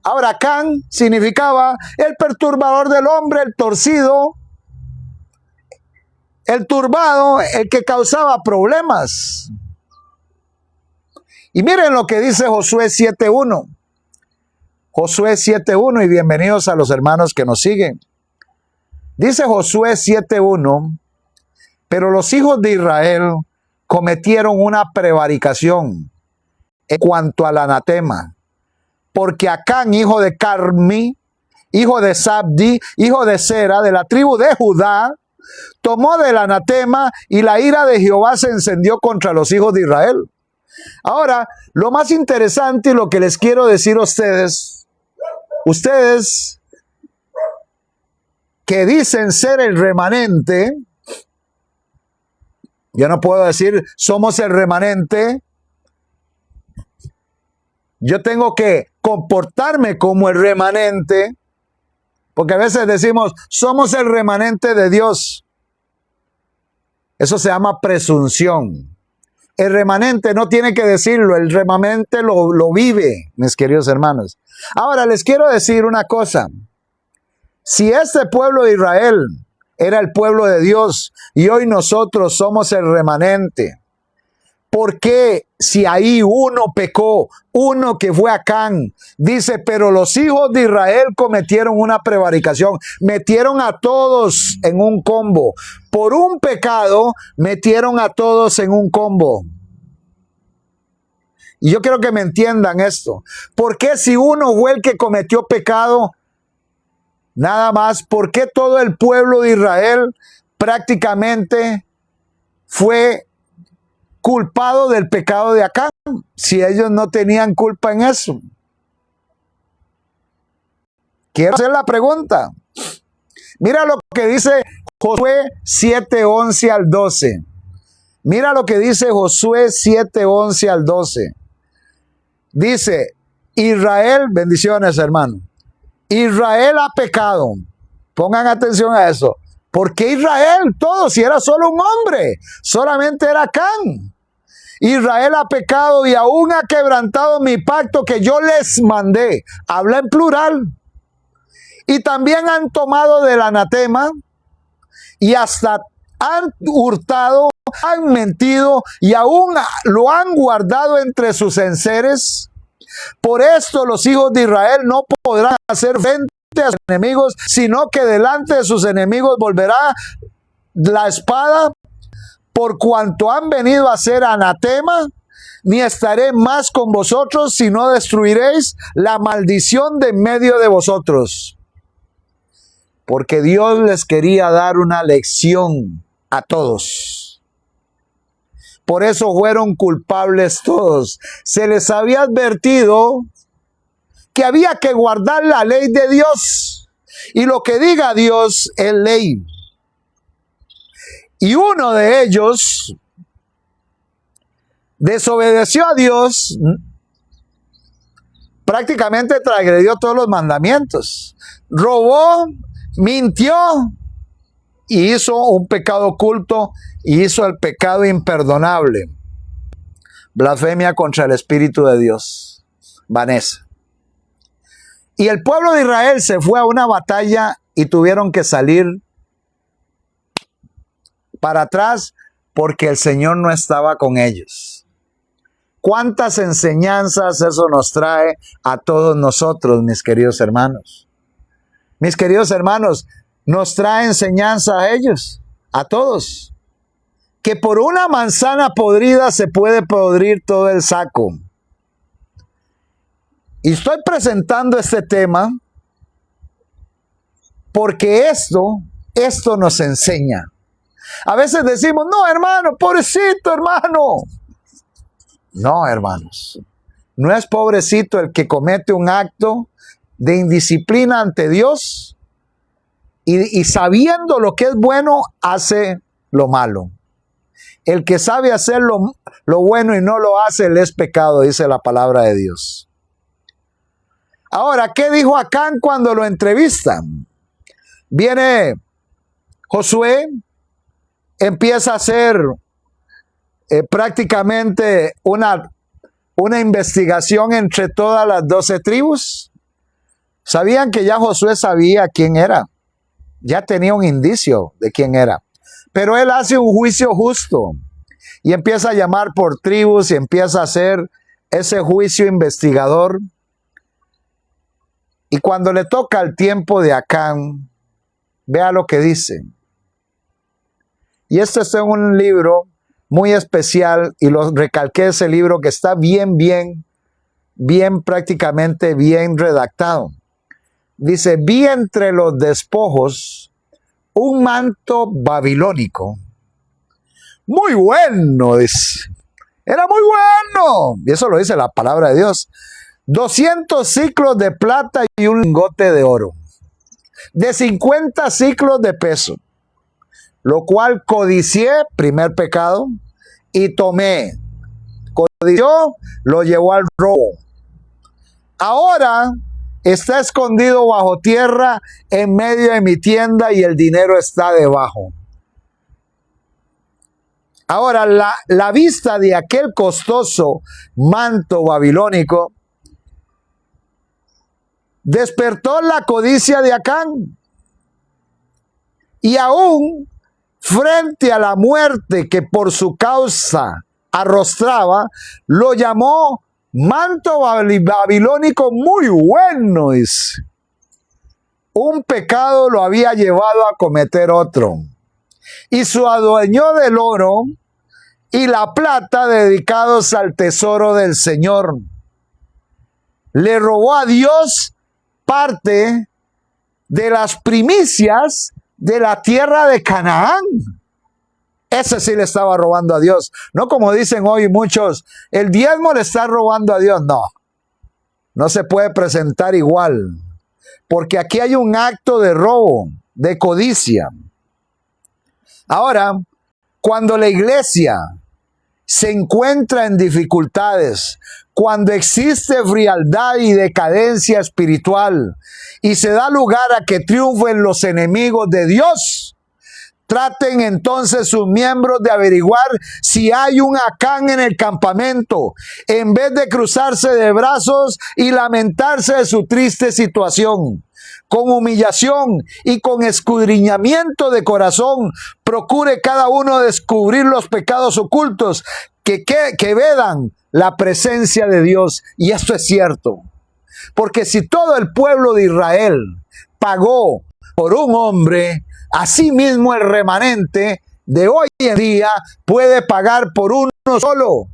Ahora, Acán significaba el perturbador del hombre, el torcido, el turbado, el que causaba problemas. Y miren lo que dice Josué 7:1. Josué 7:1, y bienvenidos a los hermanos que nos siguen. Dice Josué 7:1, pero los hijos de Israel cometieron una prevaricación en cuanto al anatema, porque Acán, hijo de Carmi, hijo de Sabdi, hijo de Sera, de la tribu de Judá, tomó del anatema, y la ira de Jehová se encendió contra los hijos de Israel. Ahora, lo más interesante y lo que les quiero decir a ustedes que dicen ser el remanente, yo no puedo decir somos el remanente, yo tengo que comportarme como el remanente, porque a veces decimos somos el remanente de Dios. Eso se llama presunción. El remanente no tiene que decirlo, el remanente lo vive, mis queridos hermanos. Ahora les quiero decir una cosa. Si este pueblo de Israel era el pueblo de Dios y hoy nosotros somos el remanente, ¿por qué si ahí uno pecó, uno que fue Acán, dice, pero los hijos de Israel cometieron una prevaricación, metieron a todos en un combo, por un pecado metieron a todos en un combo? Y yo quiero que me entiendan esto. ¿Por qué si uno fue el que cometió pecado, nada más, por qué todo el pueblo de Israel prácticamente fue culpado del pecado de Acán, si ellos no tenían culpa en eso? Quiero hacer la pregunta. Mira lo que dice Josué 7:11 al 12. Mira lo que dice Josué 7:11 al 12. Dice, Israel, bendiciones hermano, Israel ha pecado. Pongan atención a eso. ¿Por qué Israel? Todo, si era solo un hombre, solamente era Acán. Israel ha pecado y aún ha quebrantado mi pacto que yo les mandé. Habla en plural. Y también han tomado del anatema y hasta han hurtado, han mentido y aún lo han guardado entre sus enseres. Por esto los hijos de Israel no podrán hacer frente a sus enemigos, sino que delante de sus enemigos volverá la espada, por cuanto han venido a ser anatema, ni estaré más con vosotros, sino destruiréis la maldición de en medio de vosotros. Porque Dios les quería dar una lección a todos. Por eso fueron culpables todos. Se les había advertido que había que guardar la ley de Dios. Y lo que diga Dios es ley. Y uno de ellos desobedeció a Dios, prácticamente transgredió todos los mandamientos. Robó, mintió y hizo un pecado oculto y hizo el pecado imperdonable. Blasfemia contra el Espíritu de Dios. Vanessa. Y el pueblo de Israel se fue a una batalla y tuvieron que salir para atrás porque el Señor no estaba con ellos. ¿Cuántas enseñanzas eso nos trae a todos nosotros, mis queridos hermanos? Mis queridos hermanos, nos trae enseñanza a ellos, a todos. Que por una manzana podrida se puede podrir todo el saco. Y estoy presentando este tema porque esto nos enseña. A veces decimos, no hermano, pobrecito hermano. No hermanos, no es pobrecito el que comete un acto de indisciplina ante Dios y sabiendo lo que es bueno, hace lo malo. El que sabe hacer lo bueno y no lo hace, le es pecado, dice la palabra de Dios. Ahora, ¿qué dijo Acán cuando lo entrevistan? Viene Josué, empieza a hacer prácticamente una investigación entre todas las 12 tribus. Sabían que ya Josué sabía quién era. Ya tenía un indicio de quién era. Pero él hace un juicio justo y empieza a llamar por tribus y empieza a hacer ese juicio investigador. Y cuando le toca el tiempo de Acán, vea lo que dice. Y esto es un libro muy especial y lo recalqué, ese libro que está bien prácticamente bien redactado. Dice, vi entre los despojos un manto babilónico. Muy bueno, dice. Era muy bueno. Y eso lo dice la palabra de Dios. 200 ciclos de plata y un lingote de oro. De 50 ciclos de peso. Lo cual codicié, primer pecado, y tomé. Codició, lo llevó al robo. Ahora está escondido bajo tierra en medio de mi tienda y el dinero está debajo. Ahora, la vista de aquel costoso manto babilónico despertó la codicia de Acán. Y aún frente a la muerte que por su causa arrostraba, lo llamó manto babilónico muy bueno. Dice. Un pecado lo había llevado a cometer otro. Y se adueñó del oro y la plata dedicados al tesoro del Señor. Le robó a Dios parte de las primicias de la tierra de Canaán. Ese sí le estaba robando a Dios. No como dicen hoy muchos, el diezmo le está robando a Dios. No, no se puede presentar igual. Porque aquí hay un acto de robo, de codicia. Ahora, cuando la iglesia se encuentra en dificultades, cuando existe frialdad y decadencia espiritual y se da lugar a que triunfen los enemigos de Dios, traten entonces sus miembros de averiguar si hay un Acán en el campamento, en vez de cruzarse de brazos y lamentarse de su triste situación. Con humillación y con escudriñamiento de corazón, procure cada uno descubrir los pecados ocultos que vedan la presencia de Dios. Y esto es cierto, porque si todo el pueblo de Israel pagó por un hombre, asimismo el remanente de hoy en día puede pagar por uno solo.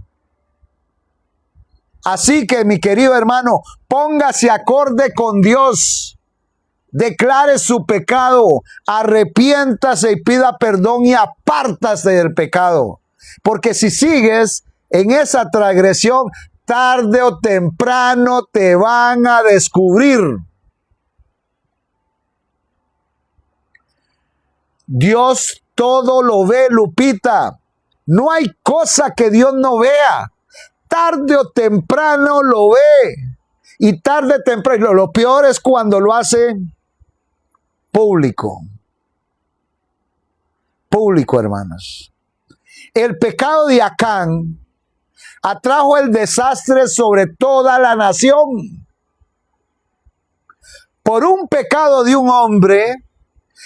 Así que, mi querido hermano, póngase acorde con Dios. Declare su pecado, arrepiéntase y pida perdón y apártase del pecado. Porque si sigues en esa transgresión, tarde o temprano te van a descubrir. Dios todo lo ve, Lupita. No hay cosa que Dios no vea. Tarde o temprano lo ve. Y tarde o temprano, lo peor es cuando lo hace público. Público, hermanos. El pecado de Acán atrajo el desastre sobre toda la nación. Por un pecado de un hombre,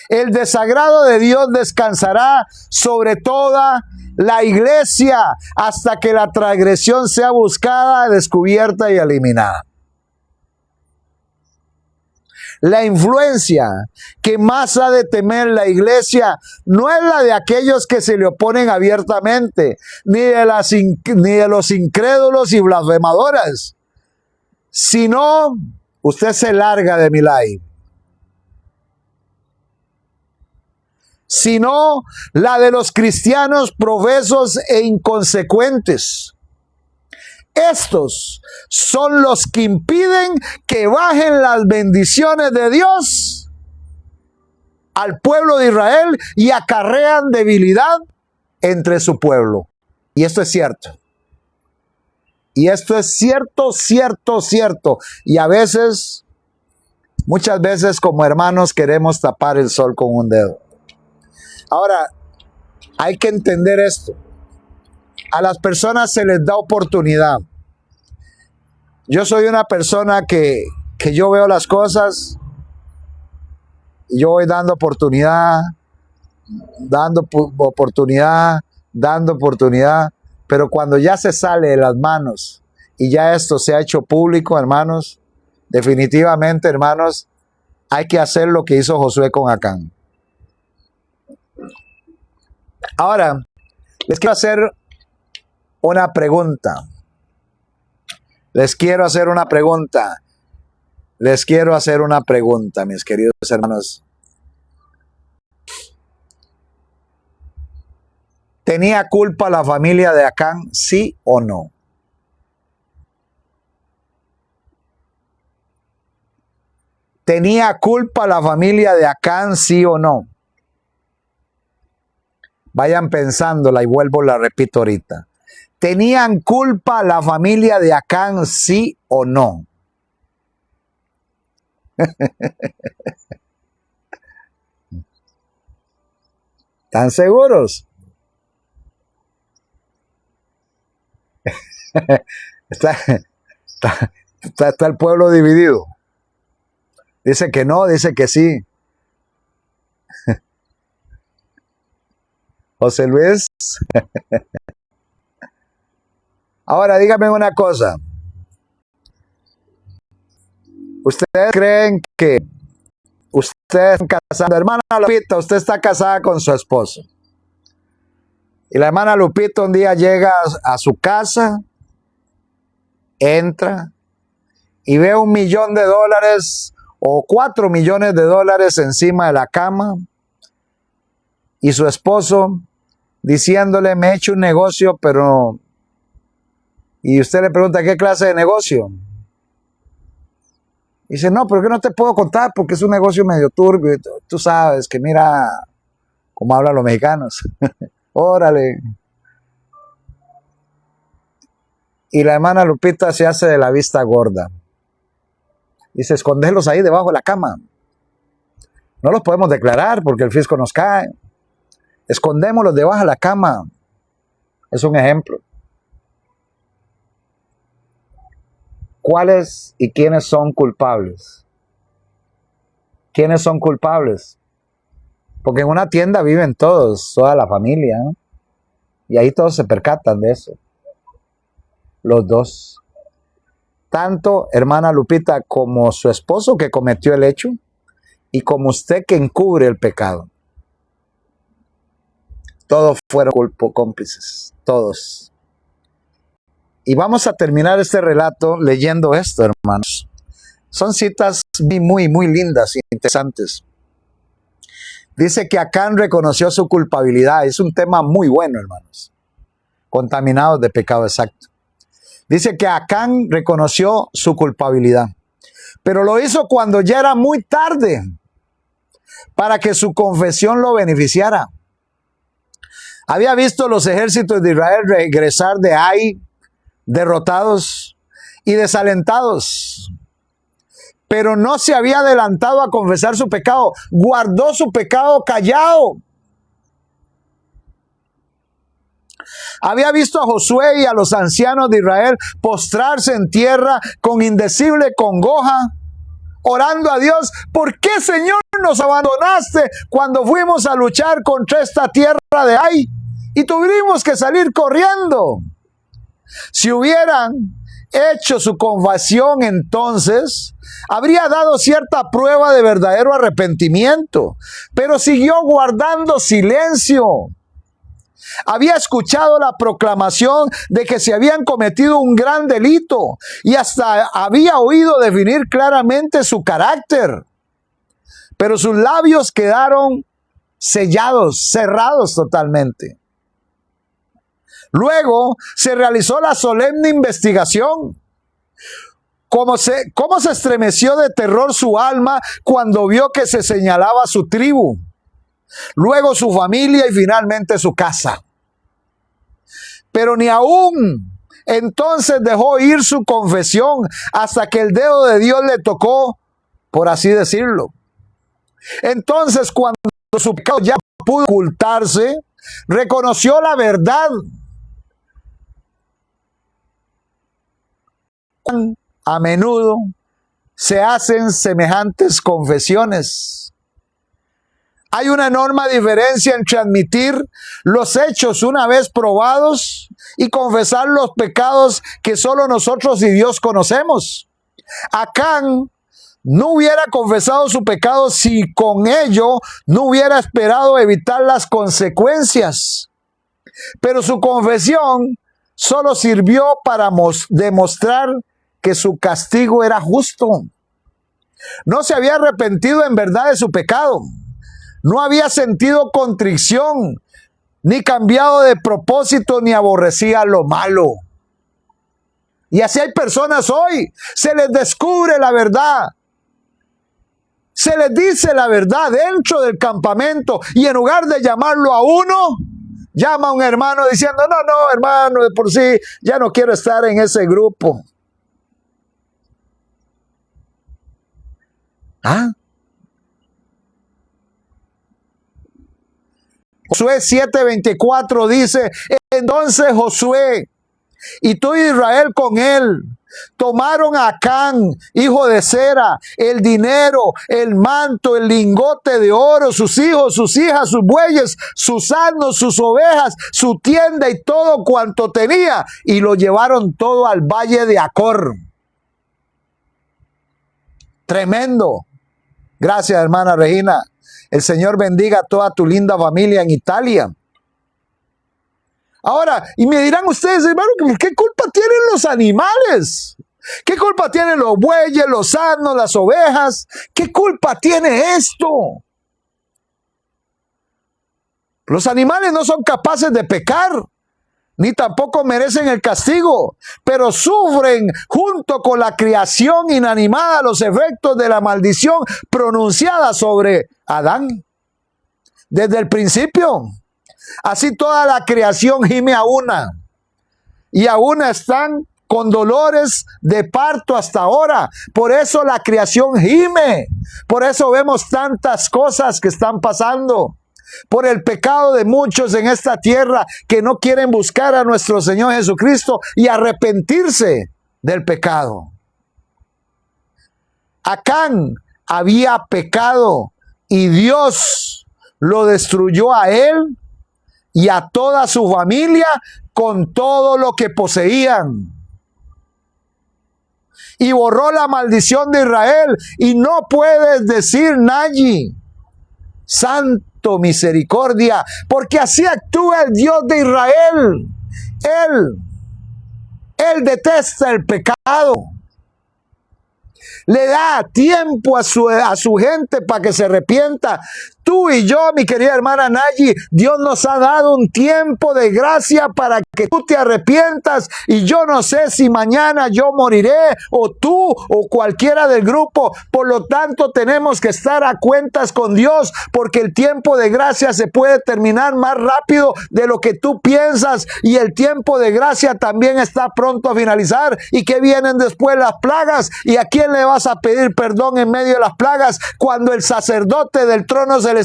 el desagrado de Dios descansará sobre toda la iglesia hasta que la transgresión sea buscada, descubierta y eliminada. La influencia que más ha de temer la iglesia no es la de aquellos que se le oponen abiertamente, ni de los incrédulos y blasfemadores, sino usted se larga de mi live. Sino la de los cristianos profesos e inconsecuentes. Estos son los que impiden que bajen las bendiciones de Dios al pueblo de Israel y acarrean debilidad entre su pueblo. Y esto es cierto. Y esto es cierto, cierto, cierto. Y a veces, muchas veces como hermanos queremos tapar el sol con un dedo. Ahora, hay que entender esto. A las personas se les da oportunidad. Yo soy una persona que yo veo las cosas y yo voy dando oportunidad, pero cuando ya se sale de las manos y ya esto se ha hecho público, hermanos, definitivamente, hermanos, hay que hacer lo que hizo Josué con Acán. Ahora, les quiero hacer una pregunta. Les quiero hacer una pregunta, mis queridos hermanos. ¿Tenía culpa la familia de Acán, sí o no? ¿Tenía culpa la familia de Acán, sí o no? Vayan pensándola y vuelvo, la repito ahorita. ¿Tenían culpa la familia de Acán, sí o no? ¿Están seguros? Está el pueblo dividido. Dice que no, dice que sí. José Luis. Ahora dígame una cosa. ¿Ustedes creen que ustedes están casados? Hermana Lupita, usted está casada con su esposo. Y la hermana Lupita un día llega a su casa, entra y ve $1.000.000 o $4 millones encima de la cama. Y su esposo diciéndole, me he hecho un negocio, pero... Y usted le pregunta, ¿qué clase de negocio? Y dice, no, pero que no te puedo contar porque es un negocio medio turbio. Tú sabes que mira cómo hablan los mexicanos. Órale. Y la hermana Lupita se hace de la vista gorda. Dice, esconderlos ahí debajo de la cama. No los podemos declarar porque el fisco nos cae. Escondémoslos debajo de la cama. Es un ejemplo. ¿Cuáles y quiénes son culpables? ¿Quiénes son culpables? Porque en una tienda viven todos, toda la familia, ¿no? Y ahí todos se percatan de eso. Los dos. Tanto hermana Lupita como su esposo que cometió el hecho y como usted que encubre el pecado. Todos fueron cómplices, todos. Y vamos a terminar este relato leyendo esto, hermanos. Son citas muy, muy lindas y interesantes. Dice que Acán reconoció su culpabilidad. Es un tema muy bueno, hermanos. Contaminados de pecado, exacto. Dice que Acán reconoció su culpabilidad. Pero lo hizo cuando ya era muy tarde para que su confesión lo beneficiara. Había visto los ejércitos de Israel regresar de Ai, derrotados y desalentados, pero no se había adelantado a confesar su pecado, guardó su pecado callado. Había visto a Josué y a los ancianos de Israel postrarse en tierra con indecible congoja, orando a Dios, ¿por qué, Señor, nos abandonaste cuando fuimos a luchar contra esta tierra de Ai y tuvimos que salir corriendo? Si hubieran hecho su confesión, entonces habría dado cierta prueba de verdadero arrepentimiento, pero siguió guardando silencio. Había escuchado la proclamación de que se habían cometido un gran delito y hasta había oído definir claramente su carácter, pero sus labios quedaron sellados, cerrados totalmente. Luego se realizó la solemne investigación. ¿Cómo se estremeció de terror su alma cuando vio que se señalaba a su tribu? Luego su familia y finalmente su casa. Pero ni aún entonces dejó ir su confesión hasta que el dedo de Dios le tocó, por así decirlo. Entonces, cuando su pecado ya pudo ocultarse, reconoció la verdad. A menudo se hacen semejantes confesiones. Hay una enorme diferencia entre admitir los hechos una vez probados y confesar los pecados que solo nosotros y Dios conocemos. Acán no hubiera confesado su pecado si con ello no hubiera esperado evitar las consecuencias. Pero su confesión solo sirvió para demostrar que su castigo era justo. No se había arrepentido en verdad de su pecado. No había sentido contrición, ni cambiado de propósito, ni aborrecía lo malo. Y así hay personas hoy. Se les descubre la verdad. Se les dice la verdad dentro del campamento. Y en lugar de llamarlo a uno, llama a un hermano diciendo, no, hermano, de por sí ya no quiero estar en ese grupo. ¿Ah? Josué 7:24 dice, entonces Josué y todo Israel con él tomaron a Acán, hijo de Zera, el dinero, el manto, el lingote de oro, sus hijos, sus hijas, sus bueyes, sus asnos, sus ovejas, su tienda y todo cuanto tenía, y lo llevaron todo al valle de Acor. Tremendo. Gracias, hermana Regina. El Señor bendiga a toda tu linda familia en Italia. Ahora, y me dirán ustedes, hermano, ¿qué culpa tienen los animales? ¿Qué culpa tienen los bueyes, los asnos, las ovejas? ¿Qué culpa tiene esto? Los animales no son capaces de pecar, ni tampoco merecen el castigo, pero sufren junto con la creación inanimada los efectos de la maldición pronunciada sobre Adán desde el principio. Así toda la creación gime a una, y a una están con dolores de parto hasta ahora. Por eso la creación gime, por eso vemos tantas cosas que están pasando. Por el pecado de muchos en esta tierra que no quieren buscar a nuestro Señor Jesucristo y arrepentirse del pecado. Acán había pecado y Dios lo destruyó a él y a toda su familia con todo lo que poseían. Y borró la maldición de Israel. Y no puedes decir, Nayi, santo misericordia, porque así actúa el Dios de Israel. Él detesta el pecado. Le da tiempo a su gente para que se arrepienta. Tú y yo, mi querida hermana Nayi, Dios nos ha dado un tiempo de gracia para que tú te arrepientas. Y yo no sé si mañana yo moriré, o tú, o cualquiera del grupo. Por lo tanto, tenemos que estar a cuentas con Dios, porque el tiempo de gracia se puede terminar más rápido de lo que tú piensas. Y el tiempo de gracia también está pronto a finalizar. ¿Y que vienen después? Las plagas. ¿Y a quién le vas a pedir perdón en medio de las plagas cuando el sacerdote del trono celestial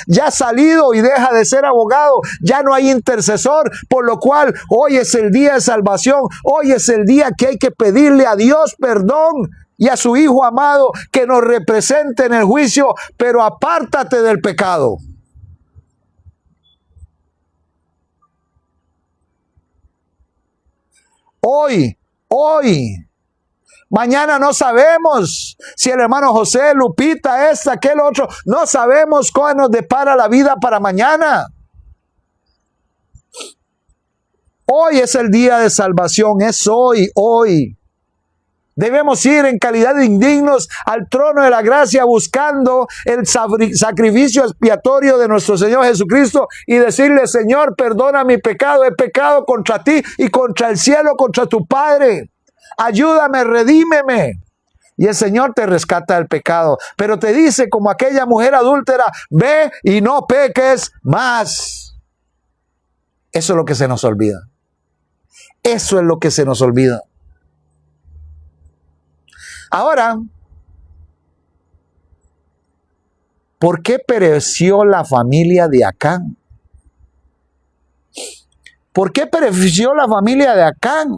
ya ha salido y deja de ser abogado? Ya no hay intercesor, por lo cual hoy es el día de salvación. Hoy es el día que hay que pedirle a Dios perdón y a su Hijo amado que nos represente en el juicio, pero apártate del pecado. Hoy. Mañana no sabemos si el hermano José, Lupita, aquel otro, no sabemos cuándo nos depara la vida para mañana. Hoy es el día de salvación, es hoy. Debemos ir en calidad de indignos al trono de la gracia buscando el sacrificio expiatorio de nuestro Señor Jesucristo y decirle, Señor, perdona mi pecado, he pecado contra ti y contra el cielo, contra tu Padre. Ayúdame, redímeme. Y el Señor te rescata del pecado, pero te dice como aquella mujer adúltera, ve y no peques más. Eso es lo que se nos olvida. Eso es lo que se nos olvida. Ahora, ¿por qué pereció la familia de Acán? ¿Por qué pereció la familia de Acán?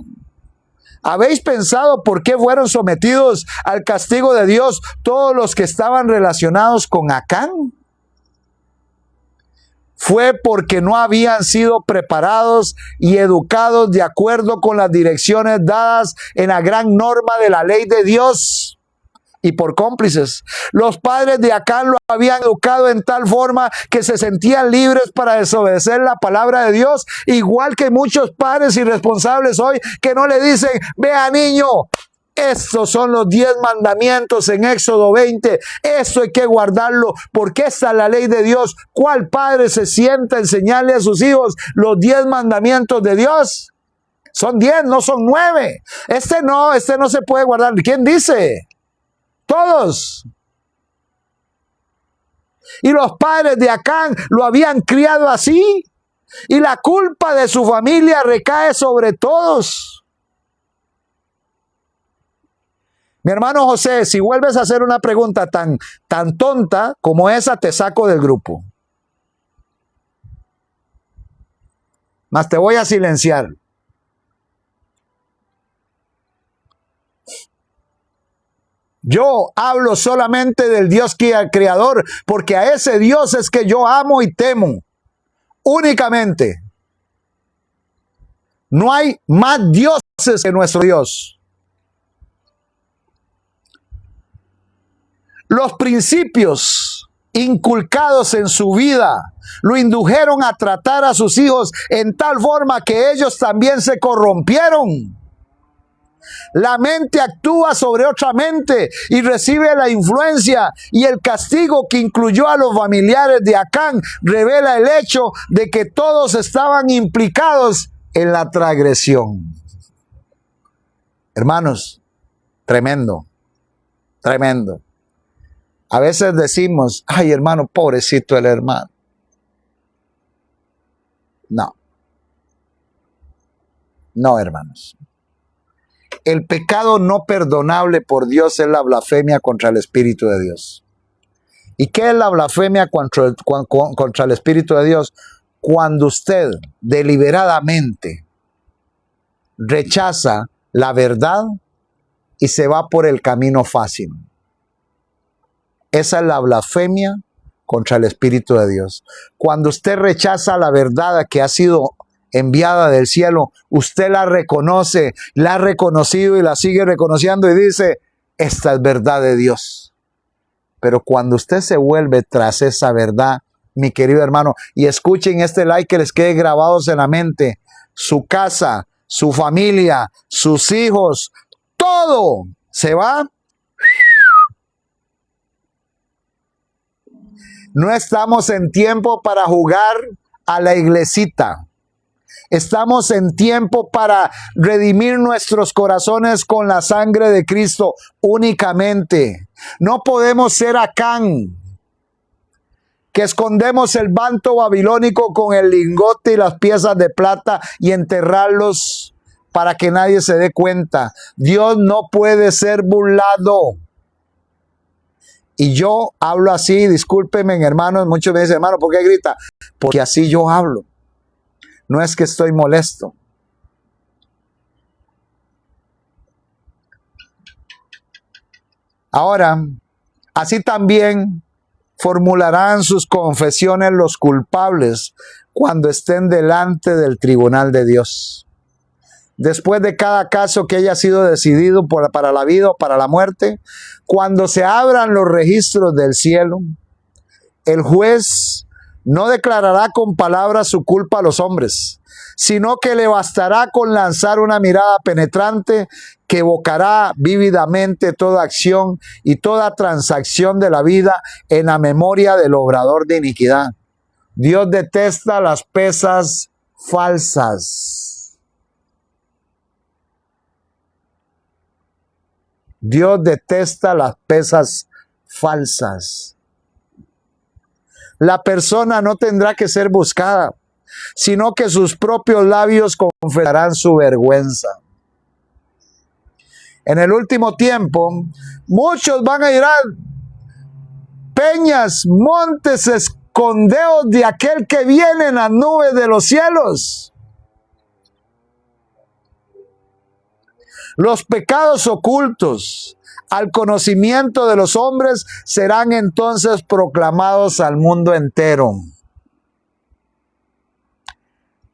¿Habéis pensado por qué fueron sometidos al castigo de Dios todos los que estaban relacionados con Acán? Fue porque no habían sido preparados y educados de acuerdo con las direcciones dadas en la gran norma de la ley de Dios. Y por cómplices, los padres de Acán lo habían educado en tal forma que se sentían libres para desobedecer la palabra de Dios, igual que muchos padres irresponsables hoy que no le dicen, vea niño, estos son los 10 mandamientos en Éxodo 20, eso hay que guardarlo porque esta es la ley de Dios. ¿Cuál padre se sienta a enseñarle a sus hijos los 10 mandamientos de Dios? Son 10, no son 9. Este no se puede guardar. ¿Quién dice? Todos. Y los padres de Acán lo habían criado así. Y la culpa de su familia recae sobre todos. Mi hermano José, si vuelves a hacer una pregunta tan tonta como esa, te saco del grupo. Mas te voy a silenciar. Yo hablo solamente del Dios creador, porque a ese Dios es que yo amo y temo. Únicamente. No hay más dioses que nuestro Dios. Los principios inculcados en su vida, lo indujeron a tratar a sus hijos en tal forma que ellos también se corrompieron. La mente actúa sobre otra mente y recibe la influencia, y el castigo que incluyó a los familiares de Acán revela el hecho de que todos estaban implicados en la transgresión. Hermanos, tremendo, tremendo. A veces decimos, ay hermano, pobrecito el hermano. No, hermanos. El pecado no perdonable por Dios es la blasfemia contra el Espíritu de Dios. ¿Y qué es la blasfemia contra el Espíritu de Dios? Cuando usted deliberadamente rechaza la verdad y se va por el camino fácil. Esa es la blasfemia contra el Espíritu de Dios. Cuando usted rechaza la verdad que ha sido enviada del cielo, usted la reconoce, la ha reconocido y la sigue reconociendo y dice, esta es verdad de Dios. Pero cuando usted se vuelve tras esa verdad, mi querido hermano, y escuchen este like que les quede grabados en la mente, su casa, su familia, sus hijos, todo se va. No estamos en tiempo para jugar a la iglesita. Estamos en tiempo para redimir nuestros corazones con la sangre de Cristo únicamente. No podemos ser Acán, que escondemos el manto babilónico con el lingote y las piezas de plata y enterrarlos para que nadie se dé cuenta. Dios no puede ser burlado. Y yo hablo así, discúlpenme hermanos, muchos me dicen, hermano, ¿por qué grita? Porque así yo hablo. No es que estoy molesto. Ahora, así también formularán sus confesiones los culpables cuando estén delante del tribunal de Dios. Después de cada caso que haya sido decidido para la vida o para la muerte, cuando se abran los registros del cielo, el juez no declarará con palabras su culpa a los hombres, sino que le bastará con lanzar una mirada penetrante que evocará vívidamente toda acción y toda transacción de la vida en la memoria del obrador de iniquidad. Dios detesta las pesas falsas. Dios detesta las pesas falsas. La persona no tendrá que ser buscada, sino que sus propios labios confesarán su vergüenza. En el último tiempo, muchos van a ir a peñas, montes, escondeos de aquel que viene en las nubes de los cielos. Los pecados ocultos al conocimiento de los hombres serán entonces proclamados al mundo entero.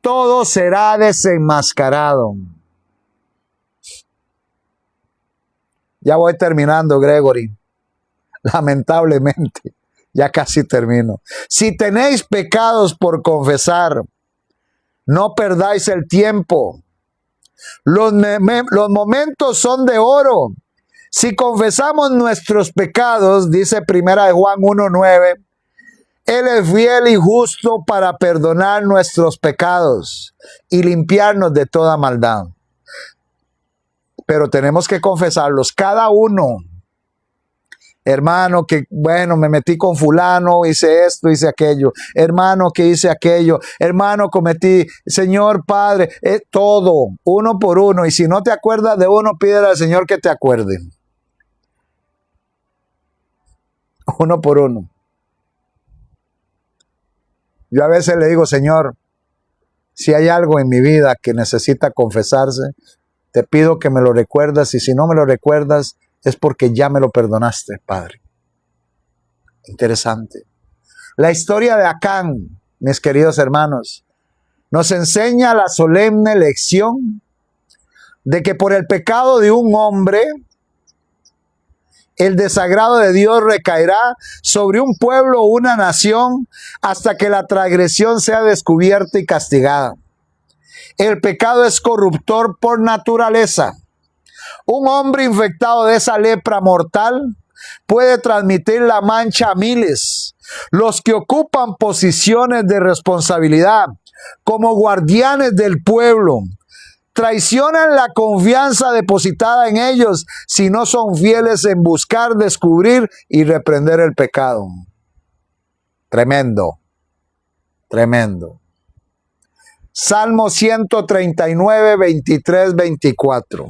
Todo será desenmascarado. Ya voy terminando, Gregory. Lamentablemente, ya casi termino. Si tenéis pecados por confesar, no perdáis el tiempo. Los momentos son de oro. Si confesamos nuestros pecados, dice Primera de Juan 1:9, Él es fiel y justo para perdonar nuestros pecados y limpiarnos de toda maldad. Pero tenemos que confesarlos cada uno. Hermano, que bueno, me metí con fulano, hice esto, hice aquello. Hermano, que hice aquello. Hermano, cometí, Señor Padre, todo, uno por uno. Y si no te acuerdas de uno, pídele al Señor que te acuerde. Uno por uno. Yo a veces le digo, Señor, si hay algo en mi vida que necesita confesarse, te pido que me lo recuerdas, y si no me lo recuerdas, es porque ya me lo perdonaste, Padre. Interesante. La historia de Acán, mis queridos hermanos, nos enseña la solemne lección de que por el pecado de un hombre el desagrado de Dios recaerá sobre un pueblo o una nación hasta que la transgresión sea descubierta y castigada. El pecado es corruptor por naturaleza. Un hombre infectado de esa lepra mortal puede transmitir la mancha a miles. Los que ocupan posiciones de responsabilidad como guardianes del pueblo traicionan la confianza depositada en ellos si no son fieles en buscar, descubrir y reprender el pecado. Tremendo, tremendo. Salmo 139, 23, 24.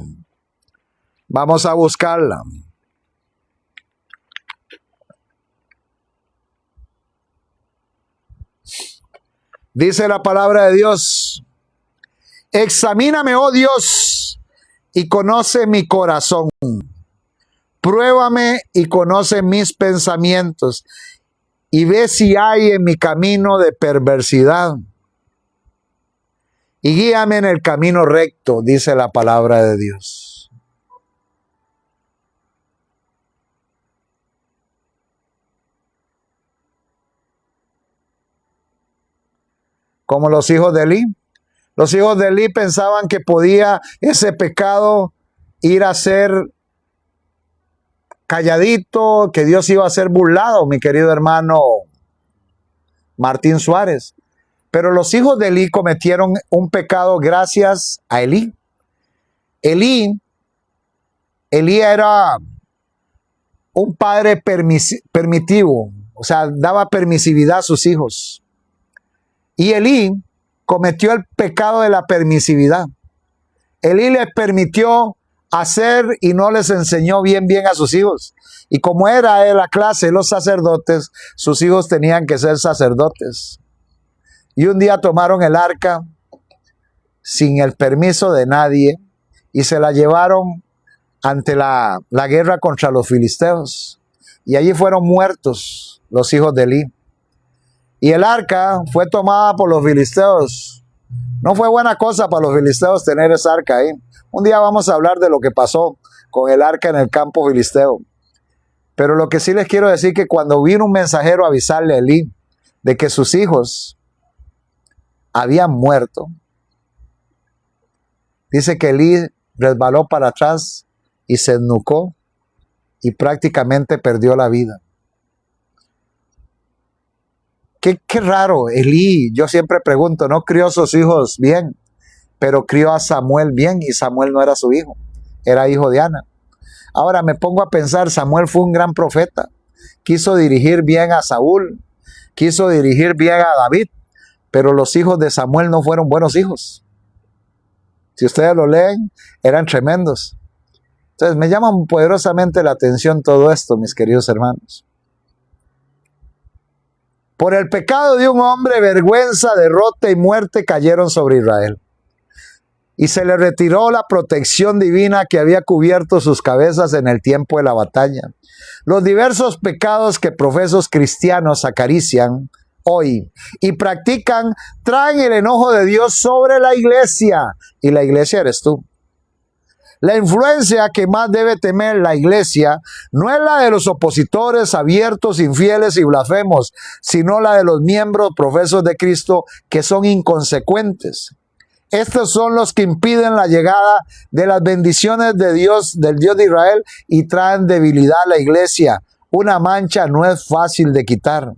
Vamos a buscarla. Dice la palabra de Dios: examíname, oh Dios, y conoce mi corazón. Pruébame y conoce mis pensamientos, y ve si hay en mi camino de perversidad. Y guíame en el camino recto, dice la palabra de Dios. Como los hijos de Elí. Los hijos de Elí pensaban que podía ese pecado ir a ser calladito, que Dios iba a ser burlado, mi querido hermano Martín Suárez. Pero los hijos de Elí cometieron un pecado gracias a Elí. Elí era un padre permitivo, o sea, daba permisividad a sus hijos. Y Elí cometió el pecado de la permisividad. Elí les permitió hacer y no les enseñó bien a sus hijos. Y como era de la clase de los sacerdotes, sus hijos tenían que ser sacerdotes. Y un día tomaron el arca sin el permiso de nadie y se la llevaron ante la guerra contra los filisteos. Y allí fueron muertos los hijos de Elí. Y el arca fue tomada por los filisteos. No fue buena cosa para los filisteos tener esa arca ahí. Un día vamos a hablar de lo que pasó con el arca en el campo filisteo. Pero lo que sí les quiero decir es que cuando vino un mensajero a avisarle a Elí de que sus hijos habían muerto, dice que Elí resbaló para atrás y se ennucó y prácticamente perdió la vida. Qué raro, Elí, yo siempre pregunto, no crió a sus hijos bien, pero crió a Samuel bien y Samuel no era su hijo, era hijo de Ana. Ahora me pongo a pensar, Samuel fue un gran profeta, quiso dirigir bien a Saúl, quiso dirigir bien a David, pero los hijos de Samuel no fueron buenos hijos. Si ustedes lo leen, eran tremendos. Entonces me llama poderosamente la atención todo esto, mis queridos hermanos. Por el pecado de un hombre, vergüenza, derrota y muerte cayeron sobre Israel. Y se le retiró la protección divina que había cubierto sus cabezas en el tiempo de la batalla. Los diversos pecados que profesos cristianos acarician hoy y practican traen el enojo de Dios sobre la iglesia. Y la iglesia eres tú. La influencia que más debe temer la iglesia no es la de los opositores abiertos, infieles y blasfemos, sino la de los miembros profesos de Cristo que son inconsecuentes. Estos son los que impiden la llegada de las bendiciones de Dios, del Dios de Israel, y traen debilidad a la iglesia. Una mancha no es fácil de quitar.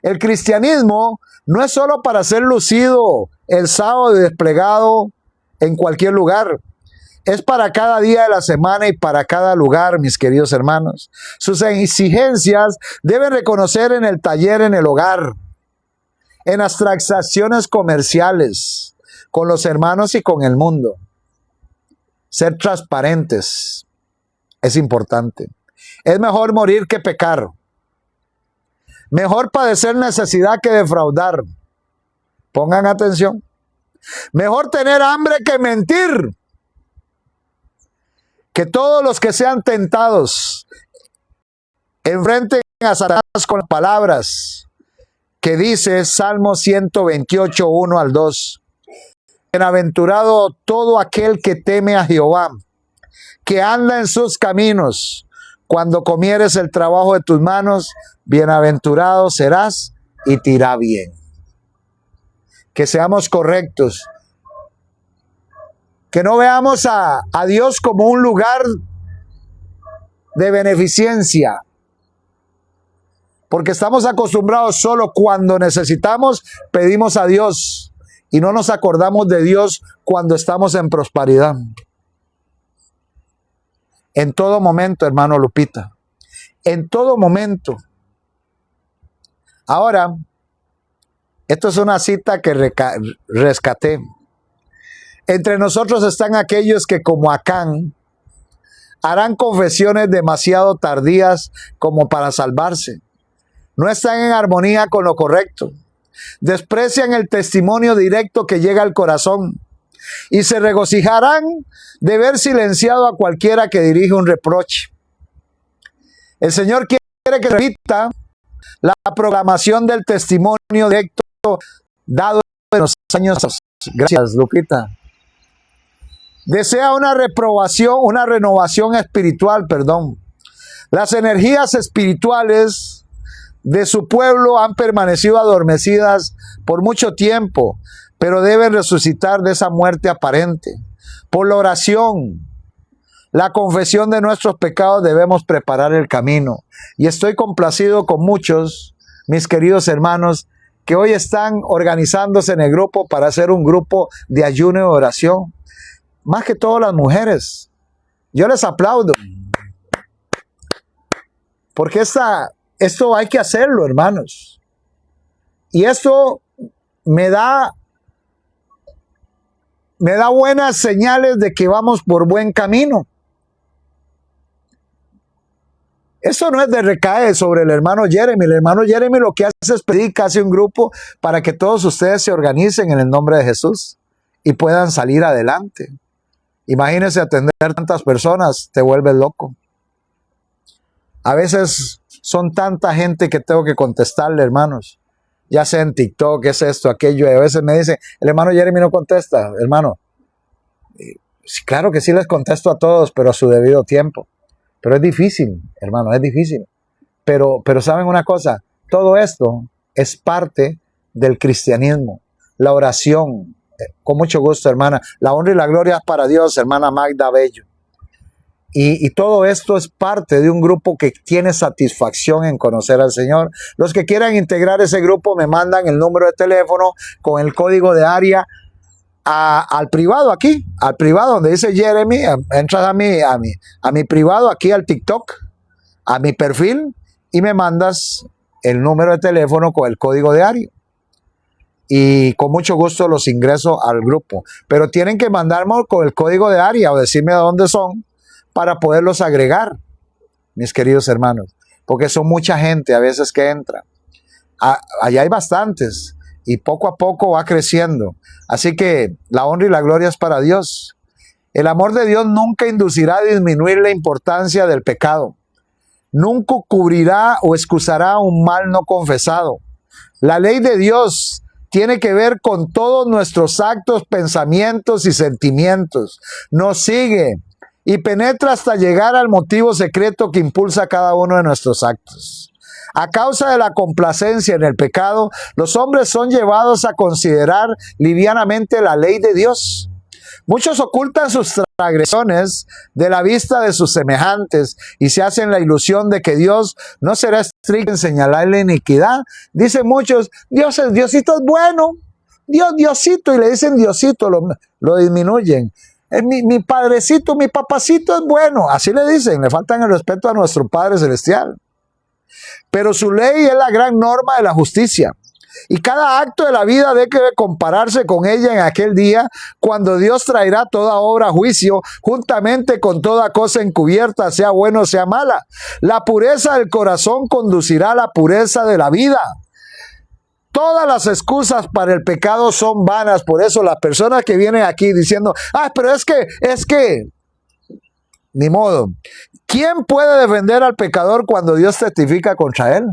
El cristianismo no es solo para ser lucido el sábado y desplegado en cualquier lugar. Es para cada día de la semana y para cada lugar, mis queridos hermanos. Sus exigencias deben reconocer en el taller, en el hogar, en las transacciones comerciales, con los hermanos y con el mundo. Ser transparentes es importante. Es mejor morir que pecar. Mejor padecer necesidad que defraudar. Pongan atención. Mejor tener hambre que mentir. Que todos los que sean tentados enfrenten a Satanás con palabras que dice Salmo 128, 1 al 2. Bienaventurado todo aquel que teme a Jehová, que anda en sus caminos. Cuando comieres el trabajo de tus manos, bienaventurado serás y te irá bien. Que seamos correctos. Que no veamos a Dios como un lugar de beneficencia. Porque estamos acostumbrados solo cuando necesitamos, pedimos a Dios. Y no nos acordamos de Dios cuando estamos en prosperidad. En todo momento, hermano Lupita. En todo momento. Ahora, esto es una cita que rescaté. Entre nosotros están aquellos que, como Acán, harán confesiones demasiado tardías como para salvarse. No están en armonía con lo correcto. Desprecian el testimonio directo que llega al corazón y se regocijarán de ver silenciado a cualquiera que dirige un reproche. El Señor quiere que repita la proclamación del testimonio directo dado en los años. Gracias, Lupita. Desea una renovación espiritual, perdón. Las energías espirituales de su pueblo han permanecido adormecidas por mucho tiempo, pero deben resucitar de esa muerte aparente. Por la oración, la confesión de nuestros pecados debemos preparar el camino. Y estoy complacido con muchos, mis queridos hermanos, que hoy están organizándose en el grupo para hacer un grupo de ayuno y oración. Más que todas las mujeres. Yo les aplaudo. Porque esto hay que hacerlo, hermanos. Y esto me da buenas señales de que vamos por buen camino. Eso no es de recaer sobre el hermano Jeremy. El hermano Jeremy lo que hace es predicar, hace un grupo para que todos ustedes se organicen en el nombre de Jesús y puedan salir adelante. Imagínense atender tantas personas, te vuelves loco. A veces son tanta gente que tengo que contestarle, hermanos. Ya sea en TikTok, es esto, aquello. Y a veces me dicen, el hermano Jeremy no contesta, hermano. Claro que sí les contesto a todos, pero a su debido tiempo. Pero es difícil, hermano, es difícil. Pero ¿saben una cosa? Todo esto es parte del cristianismo. La oración, con mucho gusto, hermana. La honra y la gloria es para Dios, hermana Magda Bello. Y todo esto es parte de un grupo que tiene satisfacción en conocer al Señor. Los que quieran integrar ese grupo me mandan el número de teléfono con el código de área al privado aquí, al privado donde dice Jeremy. Entras a mi privado aquí al TikTok, a mi perfil, y me mandas el número de teléfono con el código de área. Y con mucho gusto los ingreso al grupo. Pero tienen que mandarme con el código de área o decirme de dónde son para poderlos agregar, mis queridos hermanos. Porque son mucha gente a veces que entra. Allá hay bastantes y poco a poco va creciendo. Así que la honra y la gloria es para Dios. El amor de Dios nunca inducirá a disminuir la importancia del pecado. Nunca cubrirá o excusará un mal no confesado. La ley de Dios tiene que ver con todos nuestros actos, pensamientos y sentimientos. Nos sigue y penetra hasta llegar al motivo secreto que impulsa cada uno de nuestros actos. A causa de la complacencia en el pecado, los hombres son llevados a considerar livianamente la ley de Dios. Muchos ocultan sus transgresiones de la vista de sus semejantes y se hacen la ilusión de que Dios no será estricto en señalar la iniquidad. Dicen muchos, Diosito es bueno, Diosito, y le dicen Diosito, lo disminuyen. Mi padrecito, mi papacito es bueno, así le dicen, le faltan el respeto a nuestro Padre Celestial. Pero su ley es la gran norma de la justicia. Y cada acto de la vida debe compararse con ella en aquel día, cuando Dios traerá toda obra a juicio, juntamente con toda cosa encubierta, sea buena o sea mala. La pureza del corazón conducirá a la pureza de la vida. Todas las excusas para el pecado son vanas. Por eso las personas que vienen aquí diciendo, pero es que, ni modo. ¿Quién puede defender al pecador cuando Dios testifica contra él?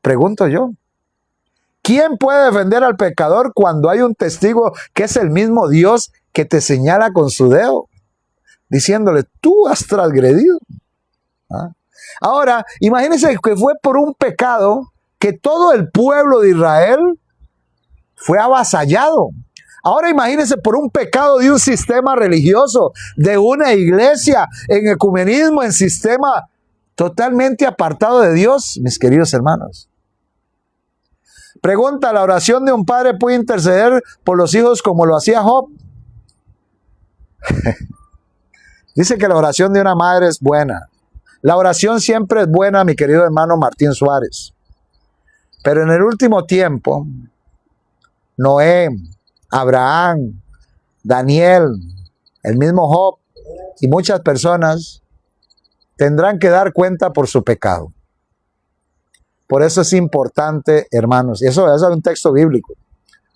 Pregunto yo. ¿Quién puede defender al pecador cuando hay un testigo que es el mismo Dios que te señala con su dedo, diciéndole, tú has transgredido? Ahora, imagínense que fue por un pecado que todo el pueblo de Israel fue avasallado. Ahora imagínense por un pecado de un sistema religioso, de una iglesia, en ecumenismo, en sistema totalmente apartado de Dios, mis queridos hermanos. Pregunta, ¿la oración de un padre puede interceder por los hijos como lo hacía Job? Dice que la oración de una madre es buena. La oración siempre es buena, mi querido hermano Martín Suárez. Pero en el último tiempo, Noé, Abraham, Daniel, el mismo Job y muchas personas tendrán que dar cuenta por su pecado. Por eso es importante, hermanos, y eso es un texto bíblico.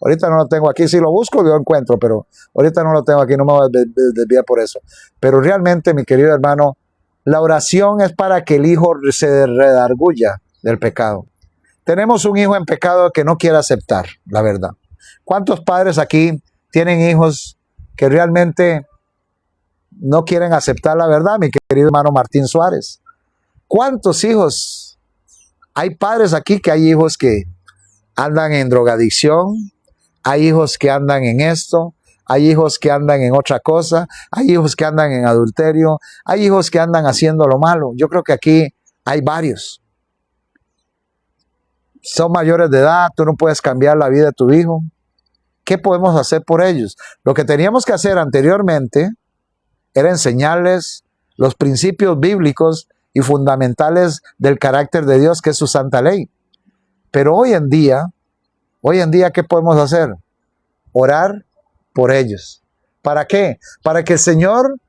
Ahorita no lo tengo aquí, si lo busco lo encuentro, pero ahorita no lo tengo aquí, no me voy a desviar por eso. Pero realmente, mi querido hermano, la oración es para que el hijo se redarguya del pecado. Tenemos un hijo en pecado que no quiere aceptar la verdad. ¿Cuántos padres aquí tienen hijos que realmente no quieren aceptar la verdad, mi querido hermano Martín Suárez? ¿Cuántos hijos? Hay padres aquí que hay hijos que andan en drogadicción, hay hijos que andan en esto, hay hijos que andan en otra cosa, hay hijos que andan en adulterio, hay hijos que andan haciendo lo malo. Yo creo que aquí hay varios. Son mayores de edad, tú no puedes cambiar la vida de tu hijo. ¿Qué podemos hacer por ellos? Lo que teníamos que hacer anteriormente era enseñarles los principios bíblicos y fundamentales del carácter de Dios, que es su santa ley. Pero hoy en día, ¿qué podemos hacer? Orar por ellos. ¿Para qué? Para que el Señor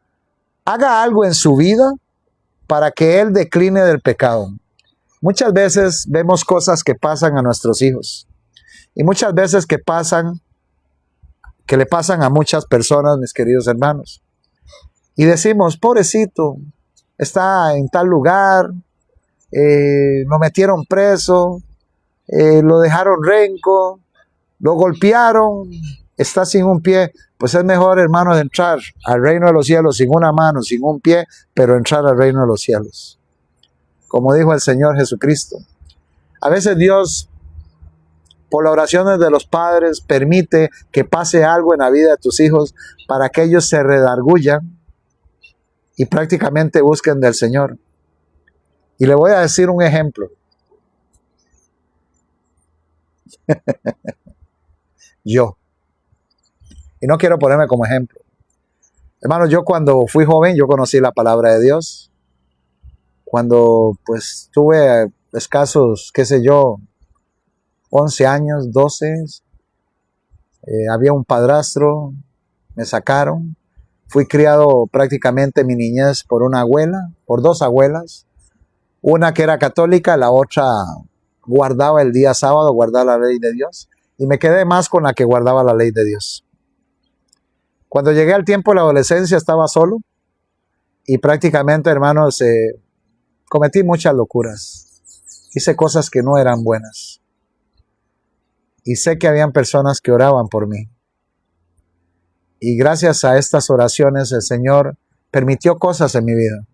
haga algo en su vida, para que Él decline del pecado. Muchas veces vemos cosas que pasan a nuestros hijos. Y muchas veces que le pasan a muchas personas, mis queridos hermanos. Y decimos, pobrecito, está en tal lugar, lo metieron preso, lo dejaron renco, lo golpearon, está sin un pie. Pues es mejor, hermanos, entrar al reino de los cielos sin una mano, sin un pie, pero entrar al reino de los cielos. Como dijo el Señor Jesucristo. A veces Dios, por las oraciones de los padres, permite que pase algo en la vida de tus hijos para que ellos se redarguyan y prácticamente busquen del Señor. Y le voy a decir un ejemplo. Yo. Y no quiero ponerme como ejemplo. Hermanos, yo cuando fui joven, yo conocí la palabra de Dios. Cuando pues tuve escasos, qué sé yo, 11 años, 12, había un padrastro, me sacaron. Fui criado prácticamente mi niñez por una abuela, por dos abuelas. Una que era católica, la otra guardaba el día sábado, guardaba la ley de Dios. Y me quedé más con la que guardaba la ley de Dios. Cuando llegué al tiempo de la adolescencia estaba solo. Y prácticamente, hermanos, cometí muchas locuras. Hice cosas que no eran buenas. Y sé que habían personas que oraban por mí. Y gracias a estas oraciones el Señor permitió cosas en mi vida.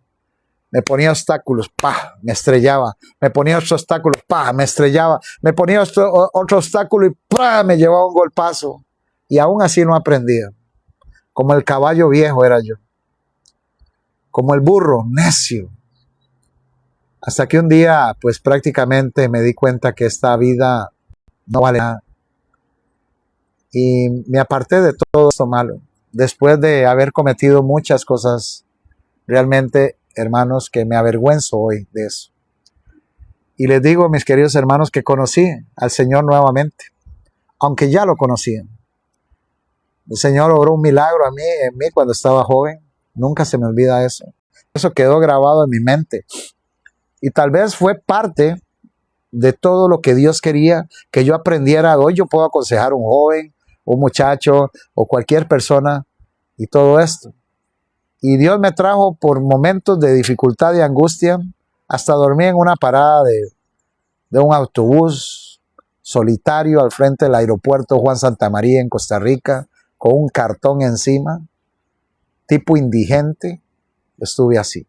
Me ponía obstáculos, ¡pah!, me estrellaba. Me ponía otro obstáculo, ¡pah!, me estrellaba. Me ponía otro obstáculo y ¡pah!, me llevaba un golpazo. Y aún así no aprendía. Como el caballo viejo era yo. Como el burro, necio. Hasta que un día, pues prácticamente me di cuenta que esta vida no vale nada. Y me aparté de todo esto malo. Después de haber cometido muchas cosas, realmente, hermanos, que me avergüenzo hoy de eso. Y les digo, mis queridos hermanos, que conocí al Señor nuevamente, aunque ya lo conocían. El Señor obró un milagro en mí cuando estaba joven. Nunca se me olvida eso. Eso quedó grabado en mi mente. Y tal vez fue parte de todo lo que Dios quería que yo aprendiera. Hoy yo puedo aconsejar a un joven, un muchacho o cualquier persona y todo esto. Y Dios me trajo por momentos de dificultad y angustia. Hasta dormí en una parada de un autobús solitario al frente del aeropuerto Juan Santamaría en Costa Rica, con un cartón encima, tipo indigente. Estuve así.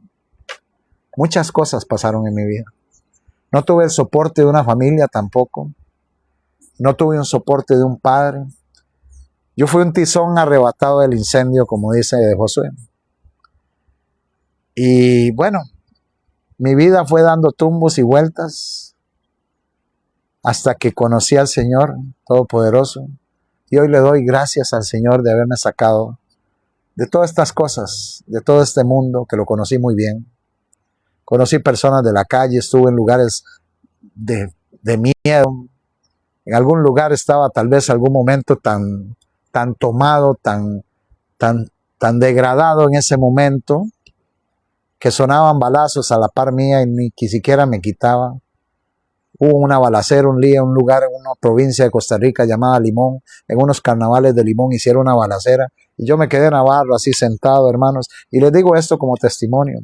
Muchas cosas pasaron en mi vida. No tuve el soporte de una familia tampoco. No tuve un soporte de un padre. Yo fui un tizón arrebatado del incendio, como dice de Josué. Y bueno, mi vida fue dando tumbos y vueltas hasta que conocí al Señor Todopoderoso. Y hoy le doy gracias al Señor de haberme sacado de todas estas cosas, de todo este mundo que lo conocí muy bien. Conocí personas de la calle, estuve en lugares de miedo. En algún lugar estaba tal vez algún momento tan tomado, tan degradado en ese momento, que sonaban balazos a la par mía y ni siquiera me quitaba. Hubo una balacera un día en un lugar en una provincia de Costa Rica llamada Limón, en unos carnavales de Limón hicieron una balacera y yo me quedé en Navarro así sentado, hermanos, y les digo esto como testimonio.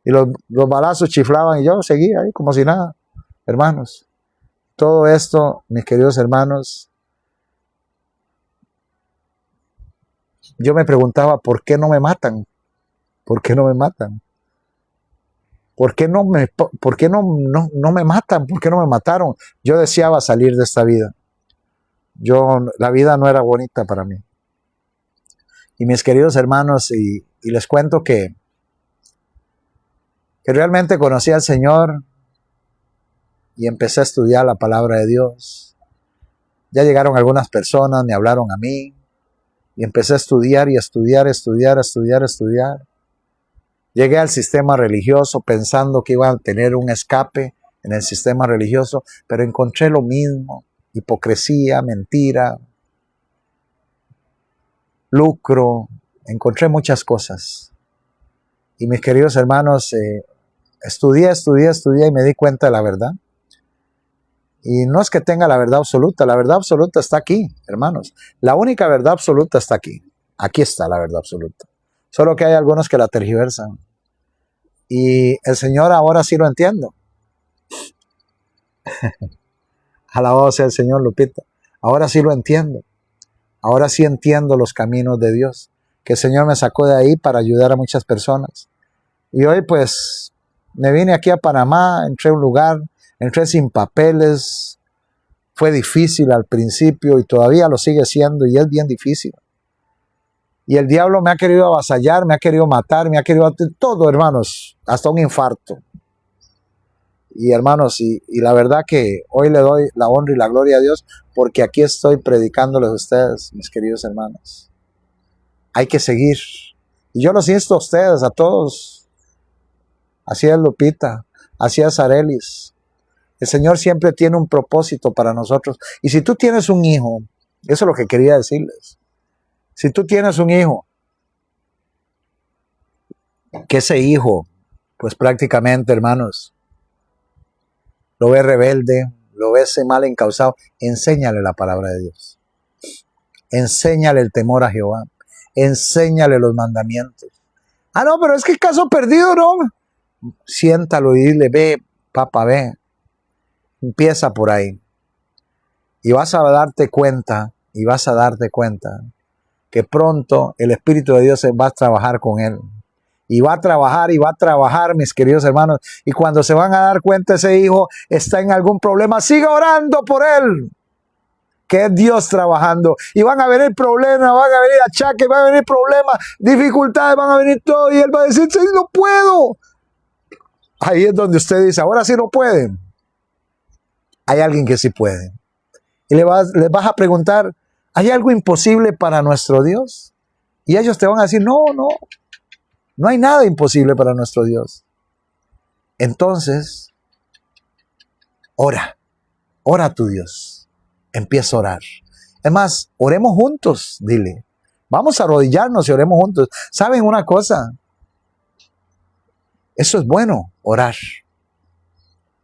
Y los balazos chiflaban y yo seguía ahí como si nada, hermanos. Todo esto, mis queridos hermanos, yo me preguntaba, ¿por qué no me matan? ¿Por qué no me matan? ¿Por qué no me matan? ¿Por qué no me mataron? Yo deseaba salir de esta vida. La vida no era bonita para mí. Y mis queridos hermanos, y les cuento que realmente conocí al Señor y empecé a estudiar la palabra de Dios. Ya llegaron algunas personas, me hablaron a mí y empecé a estudiar y a estudiar. Llegué al sistema religioso pensando que iba a tener un escape en el sistema religioso, pero encontré lo mismo: hipocresía, mentira, lucro, encontré muchas cosas. Y mis queridos hermanos, estudié y me di cuenta de la verdad. Y no es que tenga la verdad absoluta está aquí, hermanos. La única verdad absoluta está aquí. Aquí está la verdad absoluta. Solo que hay algunos que la tergiversan. Y el Señor ahora sí lo entiendo. Alabado sea el Señor, Lupita. Ahora sí lo entiendo. Ahora sí entiendo los caminos de Dios. Que el Señor me sacó de ahí para ayudar a muchas personas. Y hoy pues me vine aquí a Panamá, entré a un lugar, entré sin papeles. Fue difícil al principio y todavía lo sigue siendo y es bien difícil. Y el diablo me ha querido avasallar, me ha querido matar, me ha querido hacer todo, hermanos, hasta un infarto. Y hermanos, y la verdad que hoy le doy la honra y la gloria a Dios porque aquí estoy predicándoles a ustedes, mis queridos hermanos. Hay que seguir. Y yo los insto a ustedes, a todos. Así es Lupita, así es Arelis. El Señor siempre tiene un propósito para nosotros. Y si tú tienes un hijo, eso es lo que quería decirles. Si tú tienes un hijo, que ese hijo, pues prácticamente, hermanos, lo ve rebelde, lo ve mal encauzado, enséñale la palabra de Dios. Enséñale el temor a Jehová. Enséñale los mandamientos. Ah, no, pero es que caso perdido, ¿no? Siéntalo y dile, ve, papá, ve. Empieza por ahí. Y vas a darte cuenta, que pronto el Espíritu de Dios va a trabajar con él. Y va a trabajar, mis queridos hermanos. Y cuando se van a dar cuenta ese hijo está en algún problema, siga orando por él. Que es Dios trabajando. Y van a venir problemas, van a venir achaques, van a venir problemas, dificultades, van a venir todo. Y él va a decir, sí, no puedo. Ahí es donde usted dice, ahora sí no pueden. Hay alguien que sí puede. Y les vas a preguntar, ¿hay algo imposible para nuestro Dios? Y ellos te van a decir, no hay nada imposible para nuestro Dios. Entonces, ora a tu Dios. Empieza a orar. Es más, oremos juntos, dile. Vamos a arrodillarnos y oremos juntos. ¿Saben una cosa? Eso es bueno, orar.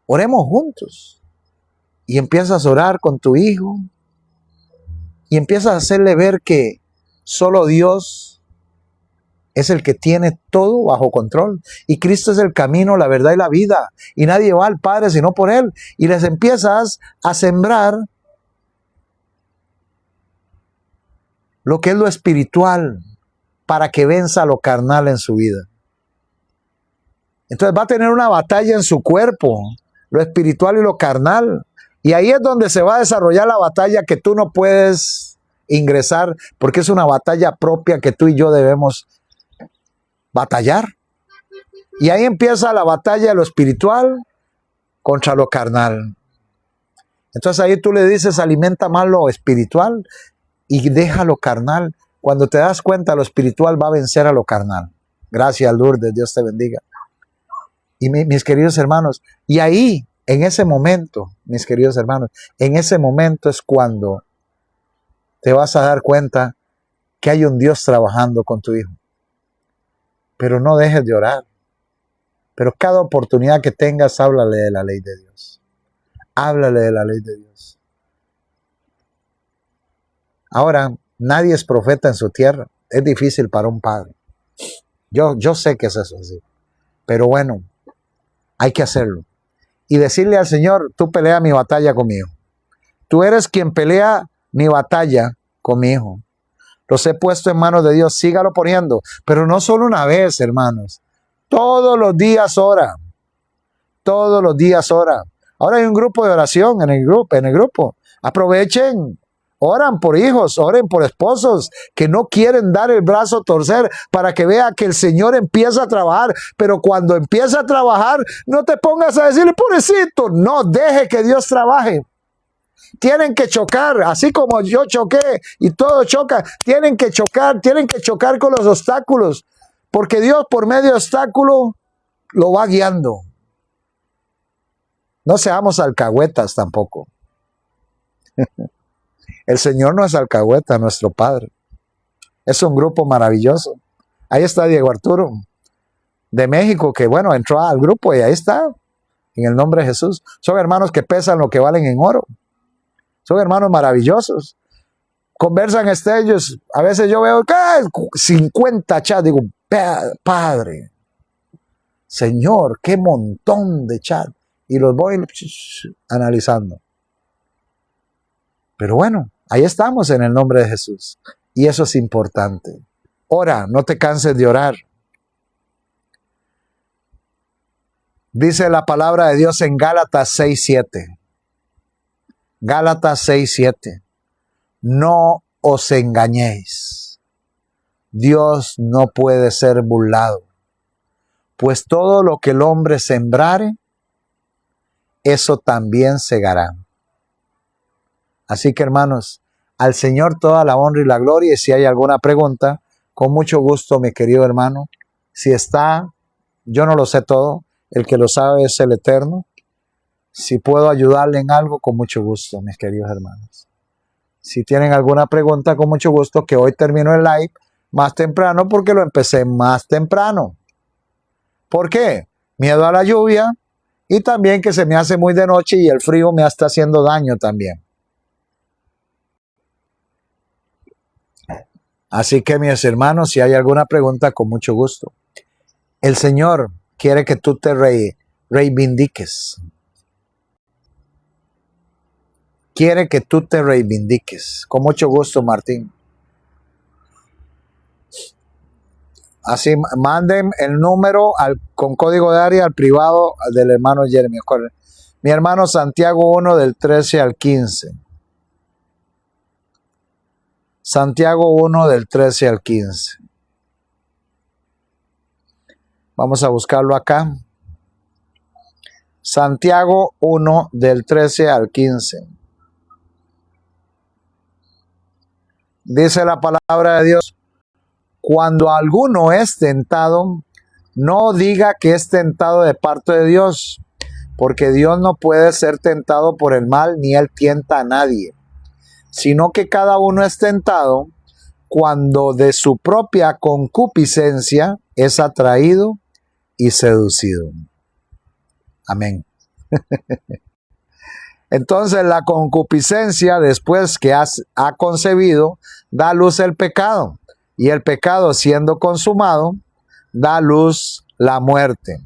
Oremos juntos. Y empiezas a orar con tu hijo. Y empiezas a hacerle ver que solo Dios es el que tiene todo bajo control. Y Cristo es el camino, la verdad y la vida. Y nadie va al Padre sino por Él. Y les empiezas a sembrar lo que es lo espiritual para que venza lo carnal en su vida. Entonces va a tener una batalla en su cuerpo, lo espiritual y lo carnal. Y ahí es donde se va a desarrollar la batalla que tú no puedes ingresar, porque es una batalla propia que tú y yo debemos batallar. Y ahí empieza la batalla de lo espiritual contra lo carnal. Entonces ahí tú le dices, alimenta más lo espiritual y deja lo carnal. Cuando te das cuenta, lo espiritual va a vencer a lo carnal. Gracias, Lourdes, Dios te bendiga. Y mis queridos hermanos, y ahí, en ese momento, mis queridos hermanos, en ese momento es cuando te vas a dar cuenta que hay un Dios trabajando con tu hijo. Pero no dejes de orar. Pero cada oportunidad que tengas, háblale de la ley de Dios. Háblale de la ley de Dios. Ahora, nadie es profeta en su tierra. Es difícil para un padre. Yo sé que es eso así. Pero bueno, hay que hacerlo. Y decirle al Señor, tú pelea mi batalla conmigo. Tú eres quien pelea mi batalla con mi hijo. Los he puesto en manos de Dios. Sígalo poniendo. Pero no solo una vez, hermanos. Todos los días ora. Todos los días ora. Ahora hay un grupo de oración en el grupo. Aprovechen. Oran por hijos, oren por esposos que no quieren dar el brazo a torcer para que vea que el Señor empieza a trabajar. Pero cuando empieza a trabajar, no te pongas a decirle, pobrecito. No, deje que Dios trabaje. Tienen que chocar, así como yo choqué y todo choca. Tienen que chocar con los obstáculos. Porque Dios por medio de obstáculos lo va guiando. No seamos alcahuetas tampoco. El Señor no es alcahueta, nuestro Padre. Es un grupo maravilloso. Ahí está Diego Arturo, de México, que bueno, entró al grupo y ahí está, en el nombre de Jesús. Son hermanos que pesan lo que valen en oro. Son hermanos maravillosos. Conversan ellos. A veces yo veo 50 chats. Digo, Padre, Señor, qué montón de chats. Y los voy analizando. Pero bueno, ahí estamos en el nombre de Jesús. Y eso es importante. Ora, no te canses de orar. Dice la palabra de Dios en Gálatas 6:7. Gálatas 6:7. No os engañéis. Dios no puede ser burlado. Pues todo lo que el hombre sembrare, eso también segará. Así que hermanos, al Señor toda la honra y la gloria. Y si hay alguna pregunta, con mucho gusto, mi querido hermano. Si está, yo no lo sé todo. El que lo sabe es el Eterno. Si puedo ayudarle en algo, con mucho gusto, mis queridos hermanos. Si tienen alguna pregunta, con mucho gusto, que hoy termino el live más temprano porque lo empecé más temprano. ¿Por qué? Miedo a la lluvia y también que se me hace muy de noche y el frío me está haciendo daño también. Así que, mis hermanos, si hay alguna pregunta, con mucho gusto. El Señor quiere que tú te reivindiques. Quiere que tú te reivindiques. Con mucho gusto, Martín. Así, manden el número con código de área al privado del hermano Jeremy. Mi hermano Santiago 1 del 13 al 15. Santiago 1 del 13 al 15. Vamos a buscarlo acá. Santiago 1 del 13 al 15. Dice la palabra de Dios: cuando alguno es tentado, no diga que es tentado de parte de Dios, porque Dios no puede ser tentado por el mal, ni él tienta a nadie, sino que cada uno es tentado cuando de su propia concupiscencia es atraído y seducido. Amén. Entonces la concupiscencia, después que ha concebido, da a luz el pecado. Y el pecado, siendo consumado, da a luz la muerte.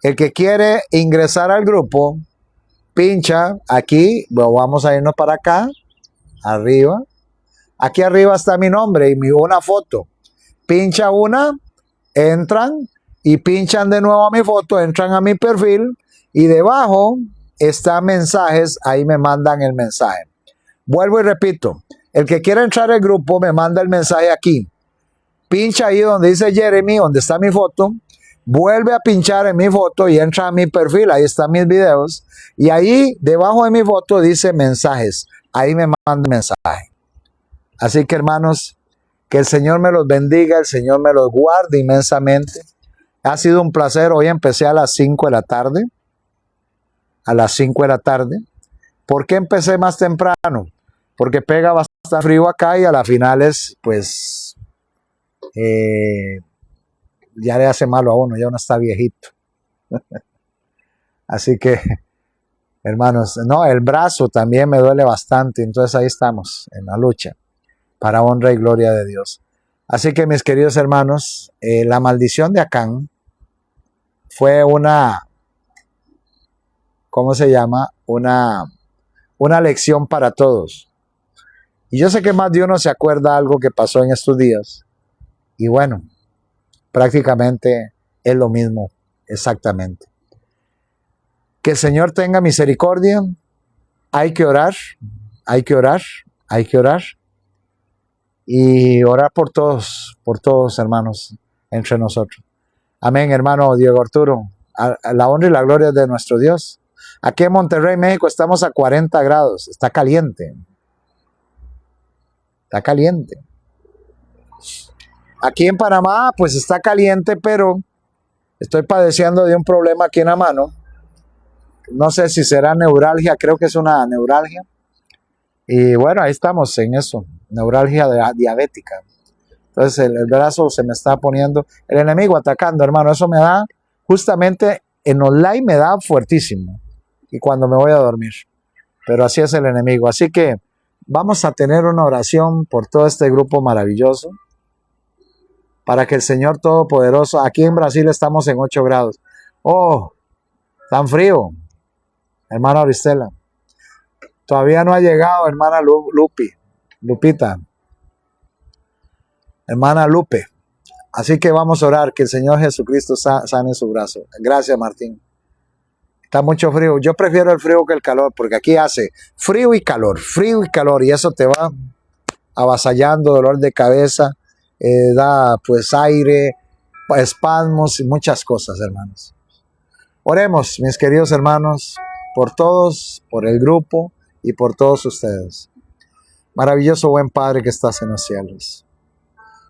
El que quiere ingresar al grupo, pincha aquí. Bueno, vamos a irnos para acá, arriba. Aquí arriba está mi nombre y una foto. Pincha una, entran y pinchan de nuevo a mi foto, entran a mi perfil y debajo está mensajes, ahí me mandan el mensaje. Vuelvo y repito, el que quiera entrar al grupo me manda el mensaje aquí. Pincha ahí donde dice Jeremy, donde está mi foto, vuelve a pinchar en mi foto y entra a mi perfil, ahí están mis videos, y ahí debajo de mi foto dice mensajes, ahí me manda el mensaje. Así que hermanos, que el Señor me los bendiga, el Señor me los guarde inmensamente. Ha sido un placer, hoy empecé a las 5 de la tarde, a las 5 de la tarde. ¿Por qué empecé más temprano? Porque pega bastante frío acá y a las finales, pues, ya le hace malo a uno, ya uno está viejito. Así que, hermanos, no, el brazo también me duele bastante, entonces ahí estamos, en la lucha, para honra y gloria de Dios. Así que, mis queridos hermanos, la maldición de Acán fue una, ¿cómo se llama? Una lección para todos. Y yo sé que más de uno se acuerda algo que pasó en estos días. Y bueno, prácticamente es lo mismo, exactamente. Que el Señor tenga misericordia. Hay que orar, hay que orar, hay que orar. Y orar por todos hermanos, entre nosotros. Amén, hermano Diego Arturo. A la honra y la gloria de nuestro Dios. Aquí en Monterrey, México, estamos a 40 grados. Está caliente. Está caliente. Aquí en Panamá, pues está caliente, pero estoy padeciendo de un problema aquí en la mano. No sé si será neuralgia, creo que es una neuralgia. Y bueno, ahí estamos en eso, neuralgia diabética. Entonces el brazo se me está poniendo, el enemigo atacando, hermano. Eso me da, justamente en online me da fuertísimo. Y cuando me voy a dormir. Pero así es el enemigo. Así que vamos a tener una oración por todo este grupo maravilloso. Para que el Señor Todopoderoso, aquí en Brasil estamos en 8 grados. Oh, tan frío, hermana Oristela. Todavía no ha llegado, hermana Lupita. Hermana Lupe. Así que vamos a orar, que el Señor Jesucristo sane su brazo. Gracias, Martín. Está mucho frío. Yo prefiero el frío que el calor, porque aquí hace frío y calor, y eso te va avasallando, dolor de cabeza, da pues aire, espasmos y muchas cosas, hermanos. Oremos, mis queridos hermanos, por todos, por el grupo y por todos ustedes. Maravilloso buen Padre que estás en los cielos.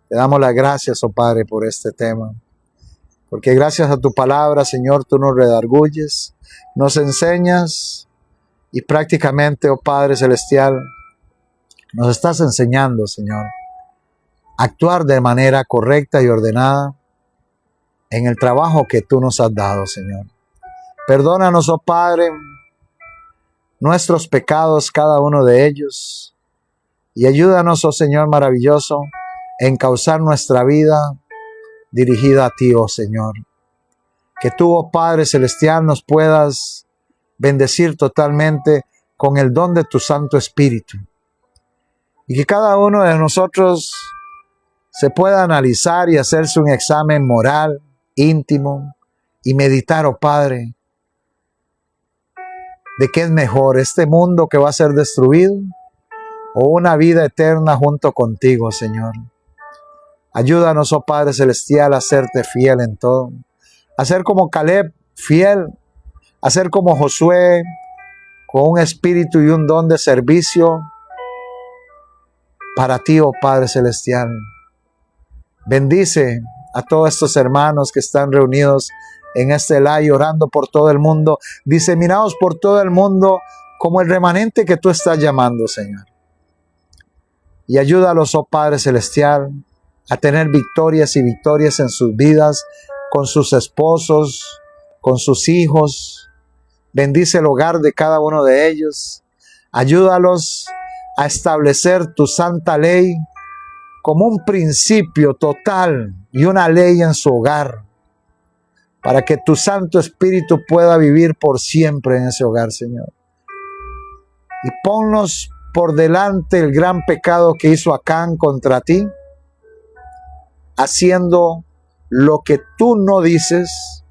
Te damos las gracias, oh Padre, por este tema. Porque gracias a tu palabra, Señor, tú nos redarguyes, nos enseñas y prácticamente, oh Padre Celestial, nos estás enseñando, Señor, a actuar de manera correcta y ordenada en el trabajo que tú nos has dado, Señor. Perdónanos, oh Padre, nuestros pecados, cada uno de ellos, y ayúdanos, oh Señor maravilloso, a encauzar nuestra vida dirigida a ti, oh Señor. Que tú, oh Padre Celestial, nos puedas bendecir totalmente con el don de tu Santo Espíritu. Y que cada uno de nosotros se pueda analizar y hacerse un examen moral, íntimo, y meditar, oh Padre, de qué es mejor, este mundo que va a ser destruido o una vida eterna junto contigo, Señor. Ayúdanos, oh Padre Celestial, a serte fiel en todo, a ser como Caleb, fiel, a ser como Josué, con un espíritu y un don de servicio para ti, oh Padre Celestial. Bendice a todos estos hermanos que están reunidos en este live orando por todo el mundo, diseminados por todo el mundo como el remanente que tú estás llamando, Señor. Y ayúdalos, oh Padre Celestial, a tener victorias y victorias en sus vidas, con sus esposos, con sus hijos. Bendice el hogar de cada uno de ellos. Ayúdalos a establecer tu santa ley como un principio total y una ley en su hogar, para que tu Santo Espíritu pueda vivir por siempre en ese hogar, Señor. Y ponnos por delante el gran pecado que hizo Acán contra ti, haciendo lo que tú no dices,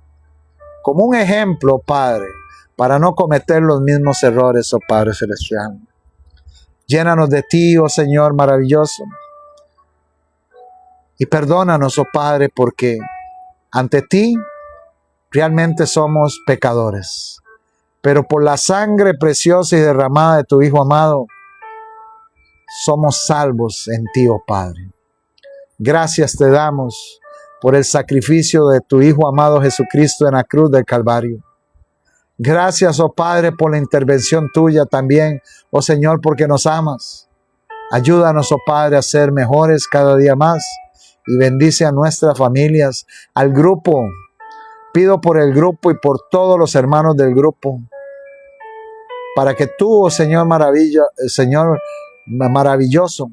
como un ejemplo, Padre, para no cometer los mismos errores, oh Padre Celestial. Llénanos de ti, oh Señor maravilloso. Y perdónanos, oh Padre, porque ante ti realmente somos pecadores. Pero por la sangre preciosa y derramada de tu Hijo amado, somos salvos en ti, oh Padre. Gracias te damos por el sacrificio de tu Hijo amado Jesucristo en la cruz del Calvario. Gracias, oh Padre, por la intervención tuya también, oh Señor, porque nos amas. Ayúdanos, oh Padre, a ser mejores cada día más y bendice a nuestras familias, al grupo. Pido por el grupo y por todos los hermanos del grupo, para que tú, oh Señor Señor maravilloso,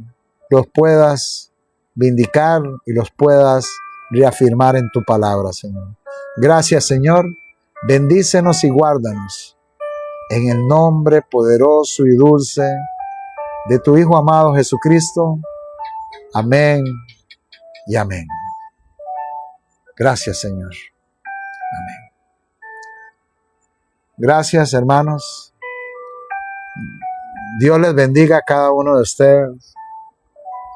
los puedas vindicar y los puedas reafirmar en tu palabra, Señor. Gracias, Señor. Bendícenos y guárdanos en el nombre poderoso y dulce de tu Hijo amado Jesucristo. Amén y amén. Gracias, Señor. Amén. Gracias, hermanos. Dios les bendiga a cada uno de ustedes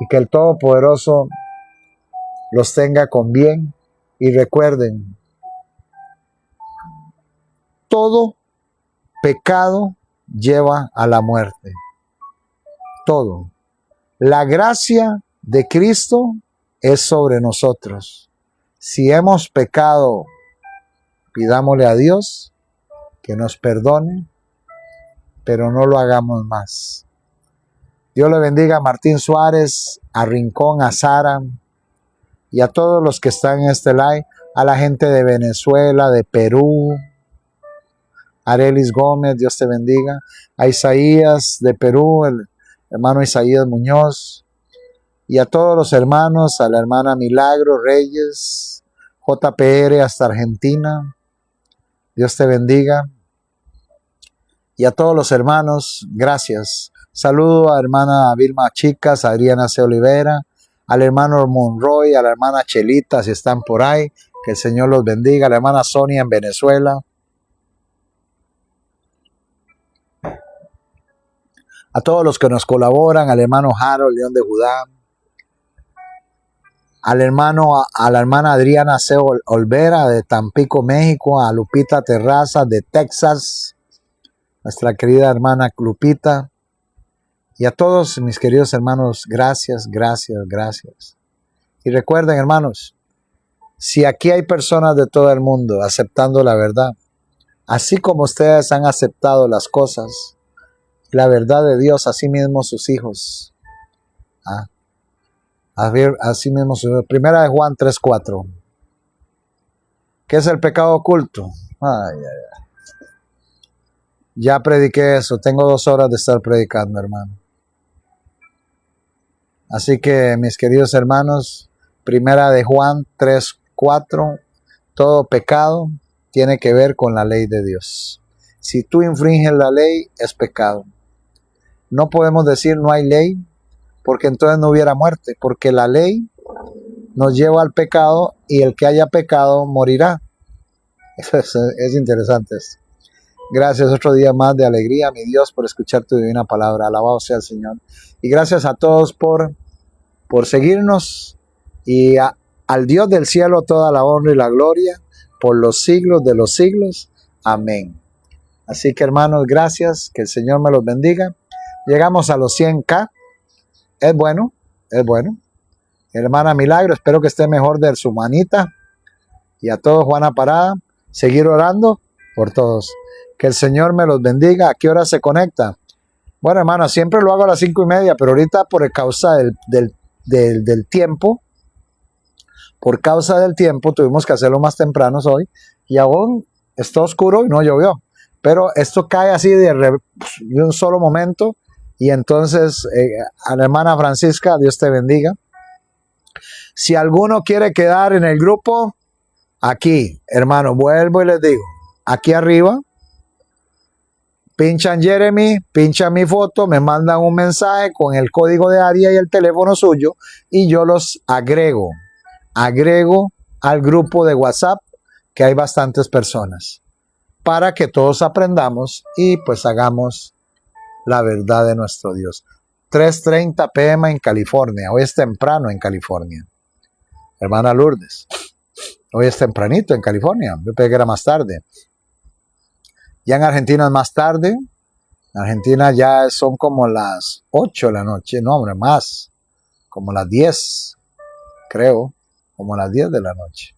y que el Todopoderoso los tenga con bien. Y recuerden, todo pecado lleva a la muerte. Todo. La gracia de Cristo es sobre nosotros. Si hemos pecado, pidámosle a Dios que nos perdone, pero no lo hagamos más. Dios le bendiga a Martín Suárez, a Rincón, a Sara y a todos los que están en este live, a la gente de Venezuela, de Perú, Arelis Gómez, Dios te bendiga, a Isaías de Perú, el hermano Isaías Muñoz, y a todos los hermanos, a la hermana Milagro Reyes, JPR hasta Argentina, Dios te bendiga. Y a todos los hermanos, gracias. Saludo a la hermana Vilma Chicas, a Adriana C. Olivera, al hermano Monroy, a la hermana Chelita, si están por ahí, que el Señor los bendiga, a la hermana Sonia en Venezuela. A todos los que nos colaboran, al hermano Harold, León de Judá, a la hermana Adriana C. Olvera de Tampico, México, a Lupita Terraza de Texas, nuestra querida hermana Lupita, y a todos mis queridos hermanos, gracias, gracias, gracias. Y recuerden, hermanos, si aquí hay personas de todo el mundo aceptando la verdad, así como ustedes han aceptado las cosas, la verdad de Dios, así mismo sus hijos. Así mismo sus hijos. Primera de Juan 3:4. ¿Qué es el pecado oculto? Ya prediqué eso. Tengo 2 horas de estar predicando, hermano. Así que, mis queridos hermanos, Primera de Juan 3:4. Todo pecado tiene que ver con la ley de Dios. Si tú infringes la ley, es pecado. No podemos decir no hay ley, porque entonces no hubiera muerte, porque la ley nos lleva al pecado y el que haya pecado morirá. Eso es interesante esto. Gracias, otro día más de alegría, mi Dios, por escuchar tu divina palabra. Alabado sea el Señor. Y gracias a todos por seguirnos, y al Dios del cielo toda la honra y la gloria por los siglos de los siglos. Amén. Así que, hermanos, gracias, que el Señor me los bendiga. Llegamos a los 100K. Es bueno, es bueno. Hermana Milagro, espero que esté mejor de su manita. Y a todos, Juana Parada, seguir orando por todos. Que el Señor me los bendiga. ¿A qué hora se conecta? Bueno, hermano, siempre lo hago a las 5:30, pero ahorita por causa del tiempo, tuvimos que hacerlo más temprano hoy. Y aún está oscuro y no llovió. Pero esto cae así de un solo momento. Y entonces, a la hermana Francisca, Dios te bendiga. Si alguno quiere quedar en el grupo, aquí, hermano, vuelvo y les digo, aquí arriba, pinchan Jeremy, pinchan mi foto, me mandan un mensaje con el código de área y el teléfono suyo y yo los agrego al grupo de WhatsApp, que hay bastantes personas, para que todos aprendamos y pues hagamos la verdad de nuestro Dios. 3:30 p.m. en California. Hoy es temprano en California. Hermana Lourdes. Hoy es tempranito en California. Yo pensé que era más tarde. Ya en Argentina es más tarde. En Argentina ya son como las 8 de la noche. No, hombre, más. Como las 10, creo. Como las 10 de la noche.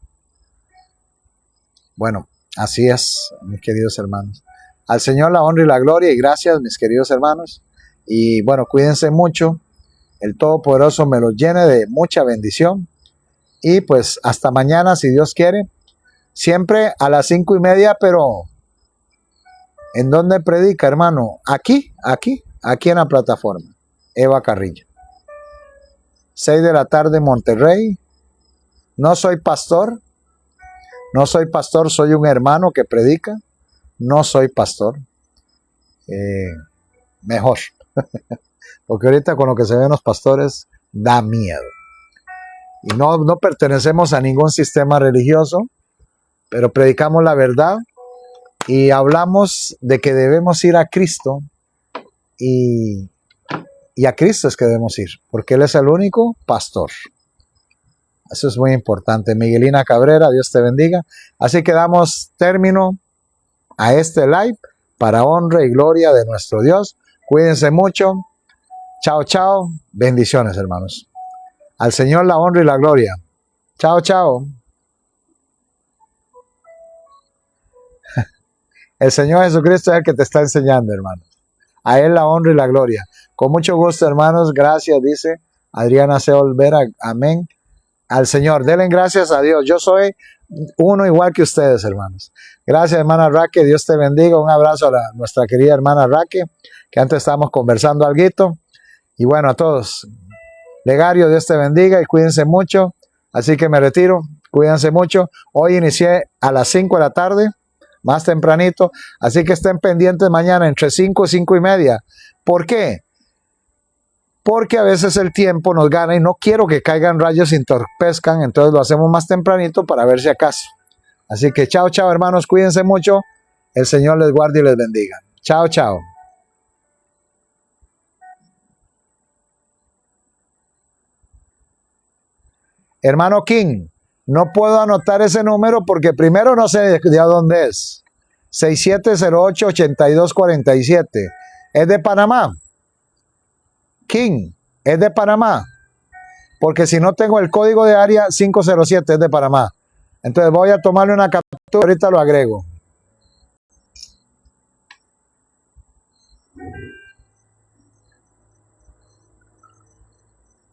Bueno, así es, mis queridos hermanos. Al Señor la honra y la gloria y gracias, mis queridos hermanos. Y bueno, cuídense mucho. El Todopoderoso me los llene de mucha bendición. Y pues hasta mañana, si Dios quiere. Siempre a las 5:30, pero ¿en dónde predica, hermano? Aquí en la plataforma. Eva Carrillo. 6 de la tarde, Monterrey. No soy pastor. No soy pastor, soy un hermano que predica. No soy pastor. Mejor. Porque ahorita con lo que se ven los pastores da miedo. Y no pertenecemos a ningún sistema religioso, pero predicamos la verdad y hablamos de que debemos ir a Cristo y a Cristo es que debemos ir, porque Él es el único pastor. Eso es muy importante. Miguelina Cabrera, Dios te bendiga. Así que damos término a este live para honra y gloria de nuestro Dios. Cuídense mucho. Chao, chao. Bendiciones, hermanos. Al Señor la honra y la gloria. Chao, chao. El Señor Jesucristo es el que te está enseñando, hermano. A Él la honra y la gloria. Con mucho gusto, hermanos. Gracias, dice Adriana C. Olvera. Amén. Al Señor. Denle gracias a Dios. Yo soy uno igual que ustedes, hermanos. Gracias, hermana Raque. Dios te bendiga. Un abrazo a nuestra querida hermana Raque, que antes estábamos conversando alguito. Y bueno, a todos. Legario, Dios te bendiga y cuídense mucho. Así que me retiro. Cuídense mucho. Hoy inicié a las 5 de la tarde, más tempranito. Así que estén pendientes mañana entre 5 y 5:30. ¿Por qué? Porque a veces el tiempo nos gana y no quiero que caigan rayos y entorpezcan, entonces lo hacemos más tempranito para ver si acaso. Así que chao, chao, hermanos, cuídense mucho. El Señor les guarde y les bendiga. Chao, chao. Hermano King, no puedo anotar ese número porque primero no sé de dónde es. 6708-8247. ¿Es de Panamá? King, ¿es de Panamá? Porque si no tengo el código de área 507, es de Panamá. Entonces voy a tomarle una captura, ahorita lo agrego.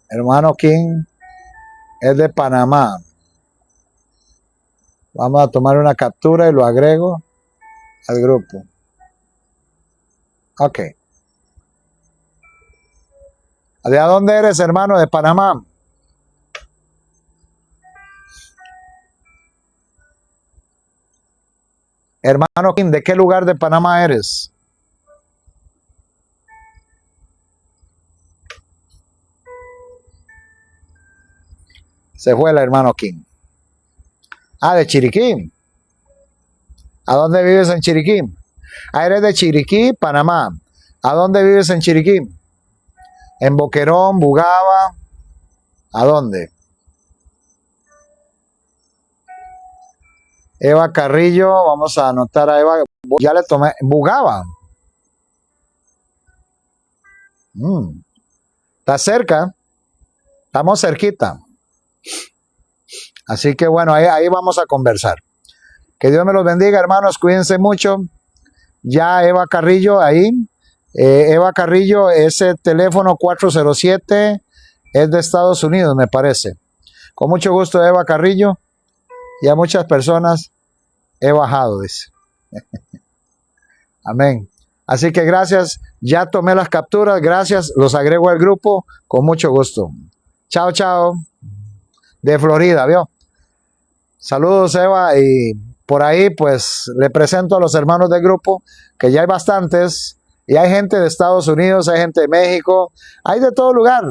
Hermano King, es de Panamá. Vamos a tomar una captura y lo agrego al grupo. Ok. ¿De dónde eres, hermano? De Panamá. Hermano King, ¿de qué lugar de Panamá eres? Se fue el hermano King. Ah, de Chiriquí. ¿A dónde vives en Chiriquí? Ah, eres de Chiriquí, Panamá. ¿A dónde vives en Chiriquí? En Boquerón, Bugaba. ¿A dónde? Eva Carrillo, vamos a anotar a Eva. Ya le tomé. Bugaba. Está cerca. Estamos cerquita. Así que bueno, ahí vamos a conversar. Que Dios me los bendiga, hermanos. Cuídense mucho. Ya Eva Carrillo ahí. Eva Carrillo, ese teléfono 407 es de Estados Unidos, me parece. Con mucho gusto, Eva Carrillo. Y a muchas personas he bajado, dice. Amén. Así que gracias. Ya tomé las capturas. Gracias. Los agrego al grupo con mucho gusto. Chao, chao. De Florida, ¿vio? Saludos, Eva. Y por ahí, pues, le presento a los hermanos del grupo, que ya hay bastantes. Y hay gente de Estados Unidos, hay gente de México. Hay de todo lugar.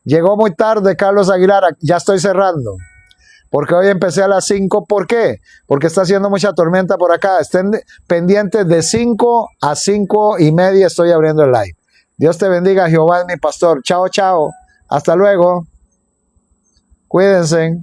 Llegó muy tarde Carlos Aguilar. Ya estoy cerrando. Porque hoy empecé a las 5. ¿Por qué? Porque está haciendo mucha tormenta por acá. Estén pendientes de 5 a 5:30 estoy abriendo el live. Dios te bendiga, Jehová es mi pastor. Chao, chao. Hasta luego. Cuídense.